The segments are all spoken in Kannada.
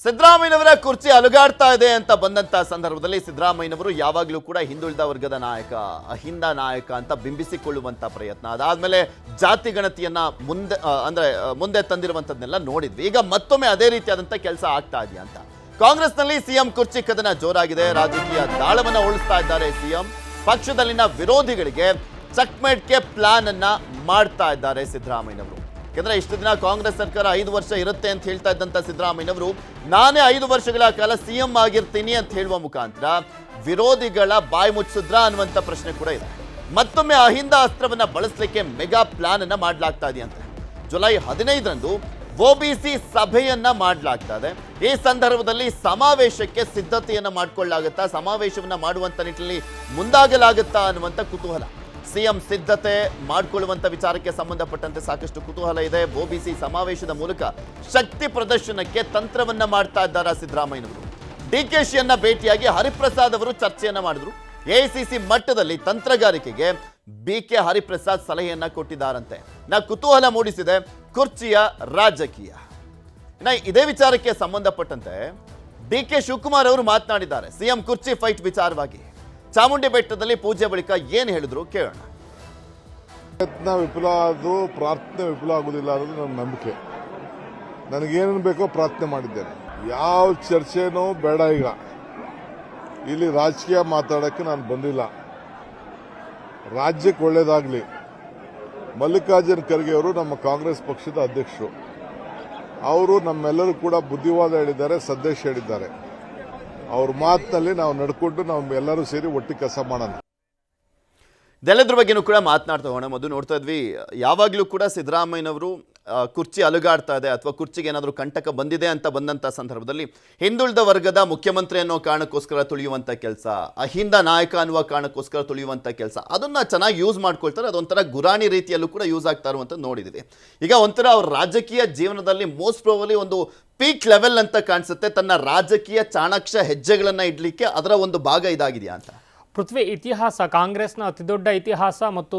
ಸಿದ್ದರಾಮಯ್ಯನವರ ಕುರ್ಚಿ ಅಲುಗಾಡ್ತಾ ಇದೆ ಅಂತ ಬಂದಂತ ಸಂದರ್ಭದಲ್ಲಿ ಸಿದ್ದರಾಮಯ್ಯನವರು ಯಾವಾಗಲೂ ಕೂಡ ಹಿಂದುಳಿದ ವರ್ಗದ ನಾಯಕ, ಅಹಿಂದ ನಾಯಕ ಅಂತ ಬಿಂಬಿಸಿಕೊಳ್ಳುವಂತ ಪ್ರಯತ್ನ, ಅದಾದ್ಮೇಲೆ ಜಾತಿ ಗಣತಿಯನ್ನ ಮುಂದೆ ತಂದಿರುವಂತದ್ನೆಲ್ಲ ನೋಡಿದ್ವಿ. ಈಗ ಮತ್ತೊಮ್ಮೆ ಅದೇ ರೀತಿಯಾದಂತ ಕೆಲಸ ಆಗ್ತಾ ಇದೆಯಾ ಅಂತ. ಕಾಂಗ್ರೆಸ್ನಲ್ಲಿ ಸಿಎಂ ಕುರ್ಚಿ ಕದನ ಜೋರಾಗಿದೆ. ರಾಜಕೀಯ ದಾಳವನ್ನ ಉಳಿಸ್ತಾ ಇದ್ದಾರೆ ಸಿಎಂ. ಪಕ್ಷದಲ್ಲಿನ ವಿರೋಧಿಗಳಿಗೆ ಚಕ್ಮೇಟ್ಗೆ ಪ್ಲಾನ್ ಅನ್ನ ಮಾಡ್ತಾ ಇದ್ದಾರೆ ಸಿದ್ದರಾಮಯ್ಯನವರು. ಯಾಕಂದ್ರೆ ಇಷ್ಟು ದಿನ ಕಾಂಗ್ರೆಸ್ ಸರ್ಕಾರ 5 ವರ್ಷ ಇರುತ್ತೆ ಅಂತ ಹೇಳ್ತಾ ಇದ್ದಂತ ಸಿದ್ದರಾಮಯ್ಯನವರು ನಾನೇ 5 ವರ್ಷಗಳ ಕಾಲ ಸಿಎಂ ಆಗಿರ್ತೀನಿ ಅಂತ ಹೇಳುವ ಮುಖಾಂತರ ವಿರೋಧಿಗಳ ಬಾಯಿ ಮುಚ್ಚಿದ್ರ ಅನ್ನುವಂತ ಪ್ರಶ್ನೆ ಕೂಡ ಇದೆ. ಮತ್ತೊಮ್ಮೆ ಅಹಿಂದ ಅಸ್ತ್ರವನ್ನ ಬಳಸಲಿಕ್ಕೆ ಮೆಗಾ ಪ್ಲಾನ್ ಅನ್ನ ಮಾಡಲಾಗ್ತಾ ಇದೆಯಂತೆ. ಜುಲೈ 15ರಂದು ಒಬಿಸಿ ಸಭೆಯನ್ನ ಮಾಡಲಾಗ್ತಾ ಇದೆ. ಈ ಸಂದರ್ಭದಲ್ಲಿ ಸಮಾವೇಶಕ್ಕೆ ಸಿದ್ಧತೆಯನ್ನ ಮಾಡಿಕೊಳ್ಳಲಾಗುತ್ತಾ, ಸಮಾವೇಶವನ್ನ ಮಾಡುವಂತ ನಿಟ್ಟಿನಲ್ಲಿ ಮುಂದಾಗಲಾಗುತ್ತಾ ಅನ್ನುವಂತ ಕುತೂಹಲ. ಸಿಎಂ ಸಿದ್ಧತೆ ಮಾಡಿಕೊಳ್ಳುವಂತ ವಿಚಾರಕ್ಕೆ ಸಂಬಂಧಪಟ್ಟಂತೆ ಸಾಕಷ್ಟು ಕುತೂಹಲ ಇದೆ. ಒಬಿಸಿ ಸಮಾವೇಶದ ಮೂಲಕ ಶಕ್ತಿ ಪ್ರದರ್ಶನಕ್ಕೆ ತಂತ್ರವನ್ನ ಮಾಡ್ತಾ ಇದ್ದಾರೆ ಸಿದ್ದರಾಮಯ್ಯನವರು. ಡಿಕೆಶಿಯನ್ನ ಭೇಟಿಯಾಗಿ ಹರಿಪ್ರಸಾದ್ ಅವರು ಚರ್ಚೆಯನ್ನ ಮಾಡಿದ್ರು. ಎಐಸಿಸಿ ಮಟ್ಟದಲ್ಲಿ ತಂತ್ರಗಾರಿಕೆಗೆ ಬಿಕೆ ಹರಿಪ್ರಸಾದ್ ಸಲಹೆಯನ್ನ ಕೊಟ್ಟಿದ್ದಾರಂತೆ. ಕುತೂಹಲ ಮೂಡಿಸಿದೆ ಕುರ್ಚಿಯ ರಾಜಕೀಯ. ಇದೇ ವಿಚಾರಕ್ಕೆ ಸಂಬಂಧಪಟ್ಟಂತೆ ಡಿಕೆ ಶಿವಕುಮಾರ್ ಅವರು ಮಾತನಾಡಿದ್ದಾರೆ ಸಿಎಂ ಕುರ್ಚಿ ಫೈಟ್ ವಿಚಾರವಾಗಿ. ಚಾಮುಂಡಿ ಬೆಟ್ಟದಲ್ಲಿ ಪೂಜೆ ಬಳಿಕ ಏನು ಹೇಳಿದ್ರು ಕೇಳೋಣ. ಪ್ರಯತ್ನ ವಿಫಲ ಆದರೂ ಪ್ರಾರ್ಥನೆ ವಿಫಲ ಆಗುವುದಿಲ್ಲ ಅನ್ನೋದು ನನ್ನ ನಂಬಿಕೆ. ನನಗೇನೇನು ಬೇಕೋ ಪ್ರಾರ್ಥನೆ ಮಾಡಿದ್ದೇನೆ. ಯಾವ ಚರ್ಚೆನೂ ಬೇಡ. ಈಗ ಇಲ್ಲಿ ರಾಜಕೀಯ ಮಾತಾಡೋಕ್ಕೆ ನಾನು ಬಂದಿಲ್ಲ. ರಾಜ್ಯಕ್ಕೆ ಒಳ್ಳೇದಾಗಲಿ. ಮಲ್ಲಿಕಾರ್ಜುನ ಖರ್ಗೆ ಅವರು ನಮ್ಮ ಕಾಂಗ್ರೆಸ್ ಪಕ್ಷದ ಅಧ್ಯಕ್ಷರು. ಅವರು ನಮ್ಮೆಲ್ಲರೂ ಕೂಡ ಬುದ್ಧಿವಾದ ಹೇಳಿದ್ದಾರೆ, ಸಂದೇಶ ಹೇಳಿದ್ದಾರೆ. ಅವ್ರ ಮಾತಿನಲ್ಲಿ ನಾವು ನಡ್ಕೊಂಡು ನಾವು ಎಲ್ಲರೂ ಸೇರಿ ಒಟ್ಟಿಗೆ ಕೆಲಸ ಮಾಡೋಣ. ಇದೆಲ್ಲದ್ರ ಬಗ್ಗೆನೂ ಕೂಡ ಮಾತನಾಡ್ತಾ ಹೋಗೋಣ. ಮೊದಲು ನೋಡ್ತಾ ಇದ್ವಿ, ಯಾವಾಗಲೂ ಕೂಡ ಸಿದ್ದರಾಮಯ್ಯನವರು ಕುರ್ಚಿ ಅಲುಗಾಡ್ತಾ ಇದೆ ಅಥವಾ ಕುರ್ಚಿಗೆ ಏನಾದರೂ ಕಂಟಕ ಬಂದಿದೆ ಅಂತ ಬಂದಂಥ ಸಂದರ್ಭದಲ್ಲಿ ಹಿಂದುಳಿದ ವರ್ಗದ ಮುಖ್ಯಮಂತ್ರಿ ಅನ್ನೋ ಕಾರಣಕ್ಕೋಸ್ಕರ ತುಳಿಯುವಂಥ ಕೆಲಸ, ಅಹಿಂದ ನಾಯಕ ಅನ್ನುವ ಕಾರಣಕ್ಕೋಸ್ಕರ ತುಳಿಯುವಂಥ ಕೆಲಸ, ಅದನ್ನು ಚೆನ್ನಾಗಿ ಯೂಸ್ ಮಾಡ್ಕೊಳ್ತಾರೆ. ಅದೊಂಥರ ಗುರಾಣಿ ರೀತಿಯಲ್ಲೂ ಕೂಡ ಯೂಸ್ ಆಗ್ತಾ ಇರುವಂಥದ್ದು ನೋಡಿದ್ದೀವಿ. ಈಗ ಒಂಥರ ಅವ್ರ ರಾಜಕೀಯ ಜೀವನದಲ್ಲಿ ಮೋಸ್ಟ್ ಪ್ರಾಬಲಿ ಒಂದು ಪೀಕ್ ಲೆವೆಲ್ ಅಂತ ಕಾಣಿಸುತ್ತೆ. ತನ್ನ ರಾಜಕೀಯ ಚಾಣಾಕ್ಷ ಹೆಜ್ಜೆಗಳನ್ನು ಇಡಲಿಕ್ಕೆ ಅದರ ಒಂದು ಭಾಗ ಇದಾಗಿದೆಯಾ ಅಂತ. ಪೃಥ್ವಿ, ಇತಿಹಾಸ, ಕಾಂಗ್ರೆಸ್ನ ಅತಿದೊಡ್ಡ ಇತಿಹಾಸ ಮತ್ತು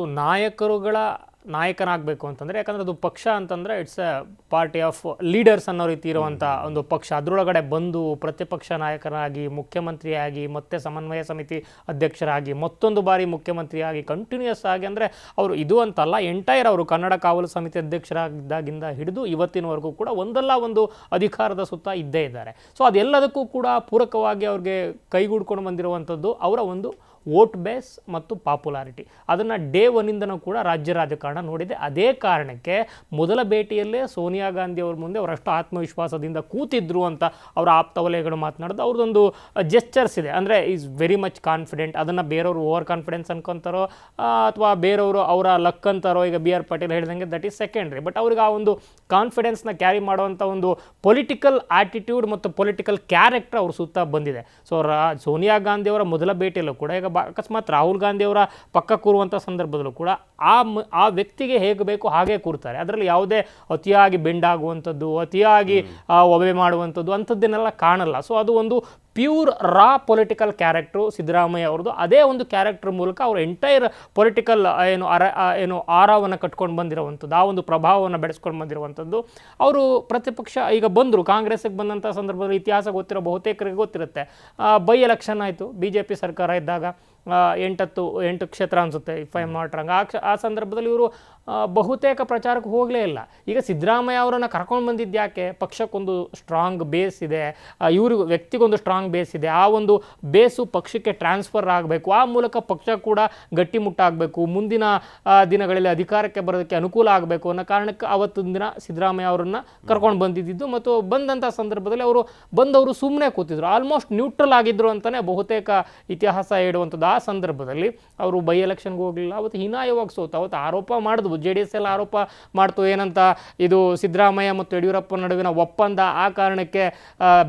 ನಾಯಕನಾಗಬೇಕು ಅಂತಂದರೆ, ಯಾಕಂದರೆ ಅದು ಪಕ್ಷ ಅಂತಂದರೆ it's A party of leaders ಅನ್ನೋ ರೀತಿ ಇರುವಂಥ ಒಂದು ಪಕ್ಷ. ಅದರೊಳಗಡೆ ಬಂದು ಪ್ರತಿಪಕ್ಷ ನಾಯಕರಾಗಿ, ಮುಖ್ಯಮಂತ್ರಿಯಾಗಿ, ಮತ್ತೆ ಸಮನ್ವಯ ಸಮಿತಿ ಅಧ್ಯಕ್ಷರಾಗಿ, ಮತ್ತೊಂದು ಬಾರಿ ಮುಖ್ಯಮಂತ್ರಿಯಾಗಿ ಕಂಟಿನ್ಯೂಸ್ ಆಗಿ, ಅಂದರೆ ಅವರು ಇದು ಅಂತಲ್ಲ, ಎಂಟೈರ್ ಅವರು ಕನ್ನಡ ಕಾವಲು ಸಮಿತಿ ಅಧ್ಯಕ್ಷರಾಗಿದ್ದಾಗಿಂದ ಹಿಡಿದು ಇವತ್ತಿನವರೆಗೂ ಕೂಡ ಒಂದಲ್ಲ ಒಂದು ಅಧಿಕಾರದ ಸುತ್ತ ಇದ್ದೇ ಇದ್ದಾರೆ. ಸೊ ಅದೆಲ್ಲದಕ್ಕೂ ಕೂಡ ಪೂರಕವಾಗಿ ಅವ್ರಿಗೆ ಕೈಗೂಡ್ಕೊಂಡು ಬಂದಿರುವಂಥದ್ದು ಅವರ ಒಂದು ವೋಟ್ ಬೇಸ್ ಮತ್ತು ಪಾಪ್ಯುಲಾರಿಟಿ. ಅದನ್ನು ಡೇ ಒನ್ನಿಂದನೂ ಕೂಡ ರಾಜ್ಯ ರಾಜಕಾರಣ ನೋಡಿದೆ. ಅದೇ ಕಾರಣಕ್ಕೆ ಮೊದಲ ಭೇಟಿಯಲ್ಲೇ ಸೋನಿಯಾ ಗಾಂಧಿ ಅವ್ರ ಮುಂದೆ ಅವರಷ್ಟು ಆತ್ಮವಿಶ್ವಾಸದಿಂದ ಕೂತಿದ್ರು ಅಂತ ಅವರ ಆಪ್ತ ವಲಯಗಳು ಮಾತನಾಡೋದು. ಅವ್ರದ್ದೊಂದು ಜೆಸ್ಚರ್ಸ್ ಇದೆ, ಅಂದರೆ ಈಸ್ ವೆರಿ ಮಚ್ ಕಾನ್ಫಿಡೆಂಟ್. ಅದನ್ನು ಬೇರೆಯವರು ಓವರ್ ಕಾನ್ಫಿಡೆನ್ಸ್ ಅನ್ಕೊತಾರೋ ಅಥವಾ ಬೇರೆಯವರು ಅವರ ಲಕ್ ಅಂತಾರೋ, ಈಗ ಬಿ ಆರ್ ಪಾಟೀಲ್ ಹೇಳಿದಂಗೆ ದಟ್ ಈಸ್ ಸೆಕೆಂಡ್ರಿ. ಬಟ್ ಅವ್ರಿಗೆ ಆ ಒಂದು ಕಾನ್ಫಿಡೆನ್ಸ್ನ ಕ್ಯಾರಿ ಮಾಡುವಂಥ ಒಂದು ಪೊಲಿಟಿಕಲ್ ಆಟಿಟ್ಯೂಡ್ ಮತ್ತು ಪೊಲಿಟಿಕಲ್ ಕ್ಯಾರೆಕ್ಟರ್ ಅವ್ರ ಸುತ್ತ ಬಂದಿದೆ. ಸೊ ಸೋನಿಯಾ ಗಾಂಧಿ ಅವರ ಮೊದಲ ಭೇಟಿಯಲ್ಲೂ ಕೂಡ, ಈಗ ಅಕಸ್ಮಾತ್ ರಾಹುಲ್ ಗಾಂಧಿ ಅವರ ಪಕ್ಕ ಕೂರುವಂಥ ಸಂದರ್ಭದಲ್ಲೂ ಕೂಡ ಆ ವ್ಯಕ್ತಿಗೆ ಹೇಗೆ ಬೇಕು ಹಾಗೆ ಕೂರ್ತಾರೆ. ಅದರಲ್ಲಿ ಯಾವುದೇ ಅತಿಯಾಗಿ ಬೆಂಡಾಗುವಂಥದ್ದು, ಅತಿಯಾಗಿ ಒಬೆ ಮಾಡುವಂಥದ್ದು ಅಂಥದ್ದನ್ನೆಲ್ಲ ಕಾಣಲ್ಲ. ಸೊ ಅದು ಒಂದು ಪ್ಯೂರ್ ರಾ ಪೊಲಿಟಿಕಲ್ ಕ್ಯಾರೆಕ್ಟ್ರು ಸಿದ್ದರಾಮಯ್ಯ ಅವ್ರದ್ದು. ಅದೇ ಒಂದು ಕ್ಯಾರೆಕ್ಟರ್ ಮೂಲಕ ಅವರು ಎಂಟೈರ್ ಪೊಲಿಟಿಕಲ್ ಏನು ಆರಾವನ್ನು ಕಟ್ಕೊಂಡು ಬಂದಿರುವಂಥದ್ದು, ಆ ಒಂದು ಪ್ರಭಾವವನ್ನು ಬೆಳೆಸ್ಕೊಂಡು ಬಂದಿರುವಂಥದ್ದು. ಅವರು ಪ್ರತಿಪಕ್ಷ ಈಗ ಬಂದರು, ಕಾಂಗ್ರೆಸ್ಗೆ ಬಂದಂಥ ಸಂದರ್ಭದಲ್ಲಿ ಇತಿಹಾಸ ಗೊತ್ತಿರೋ ಬಹುತೇಕರಿಗೆ ಗೊತ್ತಿರುತ್ತೆ. ಬೈ ಎಲೆಕ್ಷನ್ ಆಯಿತು BJP ಸರ್ಕಾರ ಇದ್ದಾಗ, 8 ಕ್ಷೇತ್ರ ಅನಿಸುತ್ತೆ if I am not wrong. ಆ ಸಂದರ್ಭದಲ್ಲಿ ಇವರು ಬಹುತೇಕ ಪ್ರಚಾರಕ್ಕೆ ಹೋಗಲೇ ಇಲ್ಲ. ಈಗ ಸಿದ್ದರಾಮಯ್ಯ ಅವರನ್ನು ಕರ್ಕೊಂಡು ಬಂದಿದ್ದು ಯಾಕೆ? ಪಕ್ಷಕ್ಕೊಂದು ಸ್ಟ್ರಾಂಗ್ ಬೇಸ್ ಇದೆ, ಇವ್ರಿಗೆ ವ್ಯಕ್ತಿಗೊಂದು ಸ್ಟ್ರಾಂಗ್ ಬೇಸ್ ಇದೆ. ಆ ಒಂದು ಬೇಸು ಪಕ್ಷಕ್ಕೆ ಟ್ರಾನ್ಸ್ಫರ್ ಆಗಬೇಕು, ಆ ಮೂಲಕ ಪಕ್ಷ ಕೂಡ ಗಟ್ಟಿಮುಟ್ಟಾಗಬೇಕು, ಮುಂದಿನ ದಿನಗಳಲ್ಲಿ ಅಧಿಕಾರಕ್ಕೆ ಬರೋದಕ್ಕೆ ಅನುಕೂಲ ಆಗಬೇಕು ಅನ್ನೋ ಕಾರಣಕ್ಕೆ ಅವತ್ತಿನ ದಿನ ಸಿದ್ದರಾಮಯ್ಯ ಅವರನ್ನು ಕರ್ಕೊಂಡು ಬಂದಿದ್ದು. ಮತ್ತು ಬಂದಂಥ ಸಂದರ್ಭದಲ್ಲಿ ಬಂದವರು ಸುಮ್ಮನೆ ಕೂತಿದ್ರು, ಆಲ್ಮೋಸ್ಟ್ ನ್ಯೂಟ್ರಲ್ ಆಗಿದ್ದರು ಅಂತಲೇ ಬಹುತೇಕ ಇತಿಹಾಸ ಹೇಳುವಂಥದ್ದು. ಆ ಸಂದರ್ಭದಲ್ಲಿ ಅವರು ಬೈ ಎಲೆಕ್ಷನ್ಗೆ ಹೋಗಲಿಲ್ಲ. ಅವತ್ತು ಹೀನಾಯವಾಗಿ ಸೋತು. ಅವತ್ತು ಆರೋಪ ಮಾಡಿದ್ವು, JDS ಎಲ್ಲ ಆರೋಪ ಮಾಡ್ತು, ಏನಂತ, ಇದು ಸಿದ್ದರಾಮಯ್ಯ ಮತ್ತು ಯಡಿಯೂರಪ್ಪ ನಡುವಿನ ಒಪ್ಪಂದ, ಆ ಕಾರಣಕ್ಕೆ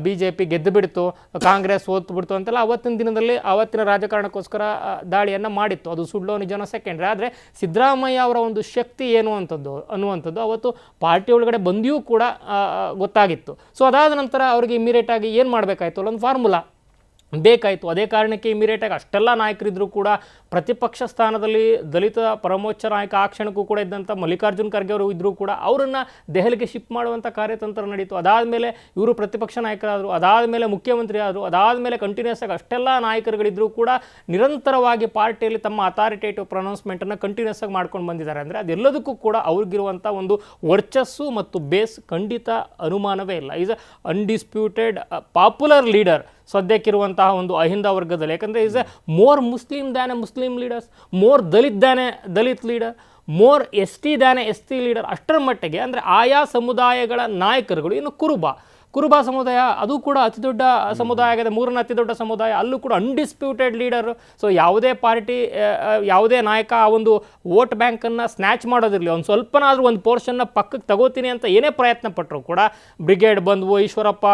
BJP ಗೆದ್ದು ಬಿಡ್ತು, ಕಾಂಗ್ರೆಸ್ ಸೋತು ಬಿಡ್ತು ಅಂತೆಲ್ಲ ಅವತ್ತಿನ ದಿನದಲ್ಲಿ ಅವತ್ತಿನ ರಾಜಕಾರಣಕ್ಕೋಸ್ಕರ ದಾಳಿಯನ್ನು ಮಾಡಿತ್ತು. ಅದು ಸುಳ್ಳೋ ನಿಜನೋ ಸೆಕೆಂಡ್ರಿ. ಆದರೆ ಸಿದ್ದರಾಮಯ್ಯ ಅವರ ಒಂದು ಶಕ್ತಿ ಏನು ಅನ್ನುವಂಥದ್ದು ಅವತ್ತು ಪಾರ್ಟಿ ಒಳಗಡೆ ಬಂದಿಯೂ ಕೂಡ ಗೊತ್ತಾಗಿತ್ತು. ಸೊ ಅದಾದ ನಂತರ ಅವರಿಗೆ ಇಮಿಡಿಯೇಟಾಗಿ ಏನು ಮಾಡಬೇಕಾಯ್ತು, ಅಲ್ಲೊಂದು ಫಾರ್ಮುಲಾ ಬೇಕಾಯಿತು. ಅದೇ ಕಾರಣಕ್ಕೆ ಇಮಿಡಿಯೇಟಾಗಿ ಅಷ್ಟೆಲ್ಲ ನಾಯಕರಿದ್ದರೂ ಕೂಡ ಪ್ರತಿಪಕ್ಷ ಸ್ಥಾನದಲ್ಲಿ ದಲಿತ ಪರಮೋಚ್ಚ ನಾಯಕ ಆ ಕ್ಷಣಕ್ಕೂ ಕೂಡ ಇದ್ದಂಥ ಮಲ್ಲಿಕಾರ್ಜುನ್ ಖರ್ಗೆ ಅವರು ಇದ್ದರೂ ಕೂಡ ಅವರನ್ನು ದೆಹಲಿಗೆ ಶಿಫ್ಟ್ ಮಾಡುವಂಥ ಕಾರ್ಯತಂತ್ರ ನಡೀತು. ಅದಾದಮೇಲೆ ಇವರು ಪ್ರತಿಪಕ್ಷ ನಾಯಕರಾದರು, ಅದಾದಮೇಲೆ ಮುಖ್ಯಮಂತ್ರಿ ಆದರು, ಅದಾದಮೇಲೆ ಕಂಟಿನ್ಯೂಸ್ ಆಗಿ ಅಷ್ಟೆಲ್ಲ ನಾಯಕರುಗಳಿದ್ದರೂ ಕೂಡ ನಿರಂತರವಾಗಿ ಪಾರ್ಟಿಯಲ್ಲಿ ತಮ್ಮ ಅಥಾರಿಟೇಟಿವ್ ಪ್ರೊನೌನ್ಸ್ಮೆಂಟನ್ನು ಕಂಟಿನ್ಯೂಸ್ ಆಗಿ ಮಾಡ್ಕೊಂಡು ಬಂದಿದ್ದಾರೆ. ಅಂದರೆ ಅದೆಲ್ಲದಕ್ಕೂ ಕೂಡ ಅವ್ರಿಗಿರುವಂಥ ಒಂದು ವರ್ಚಸ್ಸು ಮತ್ತು ಬೇಸ್ ಖಂಡಿತ ಅನುಮಾನವೇ ಇಲ್ಲ. Is a undisputed popular leader ಸದ್ಯಕ್ಕಿರುವಂತಹ ಒಂದು ಅಹಿಂದ ವರ್ಗದಲ್ಲಿ. ಯಾಕಂದರೆ is a more Muslim than a Muslim leaders, more Dalit than a Dalit leader, more S T than a S T leader. ಅಷ್ಟರ ಮಟ್ಟಿಗೆ ಅಂದರೆ ಆಯಾ ಸಮುದಾಯಗಳ ನಾಯಕರುಗಳು. ಇನ್ನು ಕುರುಬ ಸಮುದಾಯ ಅದು ಕೂಡ ಅತಿ ದೊಡ್ಡ ಸಮುದಾಯ ಆಗಿದೆ, ಮೂರನೇ ಅತಿ ದೊಡ್ಡ ಸಮುದಾಯ, ಅಲ್ಲೂ ಕೂಡ ಅನ್ಡಿಸ್ಪ್ಯೂಟೆಡ್ ಲೀಡರ್. ಸೊ ಯಾವುದೇ ಪಾರ್ಟಿ ಯಾವುದೇ ನಾಯಕ ಆ ಒಂದು ವೋಟ್ ಬ್ಯಾಂಕನ್ನು ಸ್ನ್ಯಾಚ್ ಮಾಡೋದಿರಲಿ, ಒಂದು ಸ್ವಲ್ಪನಾದರೂ ಒಂದು ಪೋರ್ಷನ್ನ ಪಕ್ಕಕ್ಕೆ ತಗೋತೀನಿ ಅಂತ ಏನೇ ಪ್ರಯತ್ನ ಪಟ್ಟರು ಕೂಡ ಬ್ರಿಗೇಡ್ ಬಂದವು, ಈಶ್ವರಪ್ಪ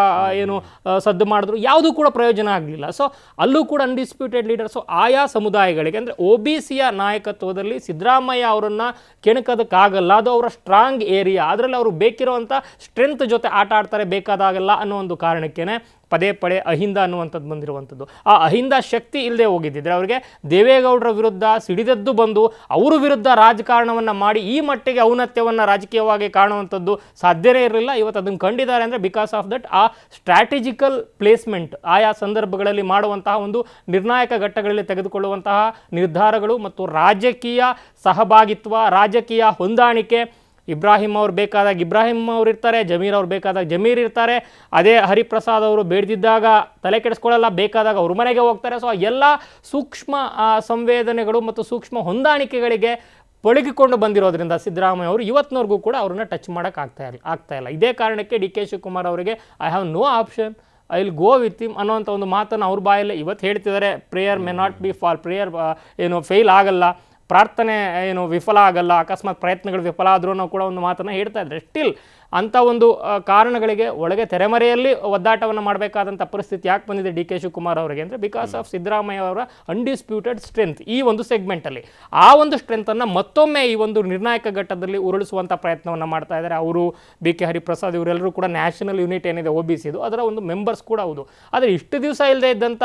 ಏನು ಸದ್ದು ಮಾಡಿದ್ರು, ಯಾವುದೂ ಕೂಡ ಪ್ರಯೋಜನ ಆಗಲಿಲ್ಲ. ಸೊ ಅಲ್ಲೂ ಕೂಡ ಅನ್ಡಿಸ್ಪ್ಯೂಟೆಡ್ ಲೀಡರ್. ಸೊ ಆಯಾ ಸಮುದಾಯಗಳಿಗೆ ಅಂದರೆ ಒ ಬಿ ಸಿಯ ನಾಯಕತ್ವದಲ್ಲಿ ಸಿದ್ದರಾಮಯ್ಯ ಅವರನ್ನು ಕೆಣಕೋದಕ್ಕಾಗಲ್ಲ. ಅದು ಅವರ ಸ್ಟ್ರಾಂಗ್ ಏರಿಯಾ, ಅದರಲ್ಲಿ ಅವರು ಬೇಕಿರುವಂಥ ಸ್ಟ್ರೆಂತ್ ಜೊತೆ ಆಟ ಆಡ್ತಾರೆ ಬೇಕಾದಾಗಲ್ಲ ಅನ್ನೋ ಒಂದು ಕಾರಣಕ್ಕೇ ಪದೇ ಪದೇ ಅಹಿಂದ ಅನ್ನುವಂಥದ್ದು ಬಂದಿರುವಂಥದ್ದು. ಆ ಅಹಿಂದ ಶಕ್ತಿ ಇಲ್ಲದೆ ಹೋಗಿದ್ದಿದ್ರೆ ಅವರಿಗೆ ದೇವೇಗೌಡರ ವಿರುದ್ಧ ಸಿಡಿದದ್ದು ಬಂದು ಅವರ ವಿರುದ್ಧ ರಾಜಕಾರಣವನ್ನು ಮಾಡಿ ಈ ಮಟ್ಟಿಗೆ ಔನ್ನತ್ಯವನ್ನು ರಾಜಕೀಯವಾಗಿ ಕಾಣುವಂಥದ್ದು ಸಾಧ್ಯವೇ ಇರಲಿಲ್ಲ. ಇವತ್ತು ಅದನ್ನು ಕಂಡಿದ್ದಾರೆ ಅಂದರೆ ಬಿಕಾಸ್ ಆಫ್ ದಟ್ ಆ ಸ್ಟ್ರಾಟಜಿಕಲ್ ಪ್ಲೇಸ್ಮೆಂಟ್, ಆಯಾ ಸಂದರ್ಭಗಳಲ್ಲಿ ಮಾಡುವಂತಹ ಒಂದು ನಿರ್ಣಾಯಕ ಘಟ್ಟಗಳಲ್ಲಿ ತೆಗೆದುಕೊಳ್ಳುವಂತಹ ನಿರ್ಧಾರಗಳು ಮತ್ತು ರಾಜಕೀಯ ಸಹಭಾಗಿತ್ವ, ರಾಜಕೀಯ ಹೊಂದಾಣಿಕೆ. ಇಬ್ರಾಹಿಂ ಅವ್ರು ಬೇಕಾದಾಗ ಇಬ್ರಾಹಿಂ ಅವ್ರು ಇರ್ತಾರೆ, ಜಮೀರ್ ಅವ್ರು ಬೇಕಾದಾಗ ಜಮೀರ್ ಇರ್ತಾರೆ. ಅದೇ ಹರಿಪ್ರಸಾದ್ ಅವರು ಬೇಡದಿದ್ದಾಗ ತಲೆ ಕೆಡಿಸ್ಕೊಳ್ಳಲ್ಲ, ಬೇಕಾದಾಗ ಅವ್ರ ಮನೆಗೆ ಹೋಗ್ತಾರೆ. ಸೊ ಎಲ್ಲ ಸೂಕ್ಷ್ಮ ಸಂವೇದನೆಗಳು ಮತ್ತು ಸೂಕ್ಷ್ಮ ಹೊಂದಾಣಿಕೆಗಳಿಗೆ ಪಳಗಿಕೊಂಡು ಬಂದಿರೋದ್ರಿಂದ ಸಿದ್ದರಾಮಯ್ಯ ಅವರು ಇವತ್ತಿನವರೆಗೂ ಕೂಡ ಅವ್ರನ್ನ ಟಚ್ ಮಾಡೋಕ್ಕಾಗ್ತಾ ಇಲ್ಲ. ಇದೇ ಕಾರಣಕ್ಕೆ ಡಿ ಕೆ ಶಿವಕುಮಾರ್ ಅವರಿಗೆ I have no option, I will go with him ಅನ್ನೋವಂಥ ಒಂದು ಮಾತನ್ನು ಅವ್ರ ಬಾಯಲ್ಲೇ ಇವತ್ತು ಹೇಳ್ತಿದ್ದಾರೆ. Prayer may not be for, prayer fail ಆಗಲ್ಲ, ಪ್ರಾರ್ಥನೆ ವಿಫಲ ಆಗಲ್ಲ, ಅಕಸ್ಮಾತ್ ಪ್ರಯತ್ನಗಳು ವಿಫಲ ಆದ್ರೂ ಕೂಡ ಒಂದು ಮಾತನ್ನು ಹೇಳ್ತಾ ಇದ್ದಾರೆ. ಸ್ಟಿಲ್ ಅಂಥ ಒಂದು ಕಾರಣಗಳಿಗೆ ಒಳಗೆ ತೆರೆಮರೆಯಲ್ಲಿ ಒದ್ದಾಟವನ್ನು ಮಾಡಬೇಕಾದಂಥ ಪರಿಸ್ಥಿತಿ ಯಾಕೆ ಬಂದಿದೆ ಡಿ ಕೆ ಶಿವಕುಮಾರ್ ಅವರಿಗೆ ಅಂದರೆ ಬಿಕಾಸ್ ಆಫ್ ಸಿದ್ದರಾಮಯ್ಯ ಅವರ ಅನ್ಡಿಸ್ಪ್ಯೂಟೆಡ್ ಸ್ಟ್ರೆಂತ್ ಈ ಒಂದು ಸೆಗ್ಮೆಂಟಲ್ಲಿ. ಆ ಒಂದು ಸ್ಟ್ರೆಂತನ್ನು ಮತ್ತೊಮ್ಮೆ ಈ ಒಂದು ನಿರ್ಣಾಯಕ ಘಟ್ಟದಲ್ಲಿ ಉರುಳಿಸುವಂಥ ಪ್ರಯತ್ನವನ್ನು ಮಾಡ್ತಾ ಇದ್ದಾರೆ. ಅವರು ಬಿ ಕೆ ಹರಿಪ್ರಸಾದ್ ಇವರೆಲ್ಲರೂ ಕೂಡ ನ್ಯಾಷನಲ್ ಯೂನಿಟ್ ಏನಿದೆ ಒ ಬಿ ಸಿದು ಅದರ ಒಂದು ಮೆಂಬರ್ಸ್ ಕೂಡ ಹೌದು. ಆದರೆ ಇಷ್ಟು ದಿವಸ ಇಲ್ಲದೆ ಇದ್ದಂಥ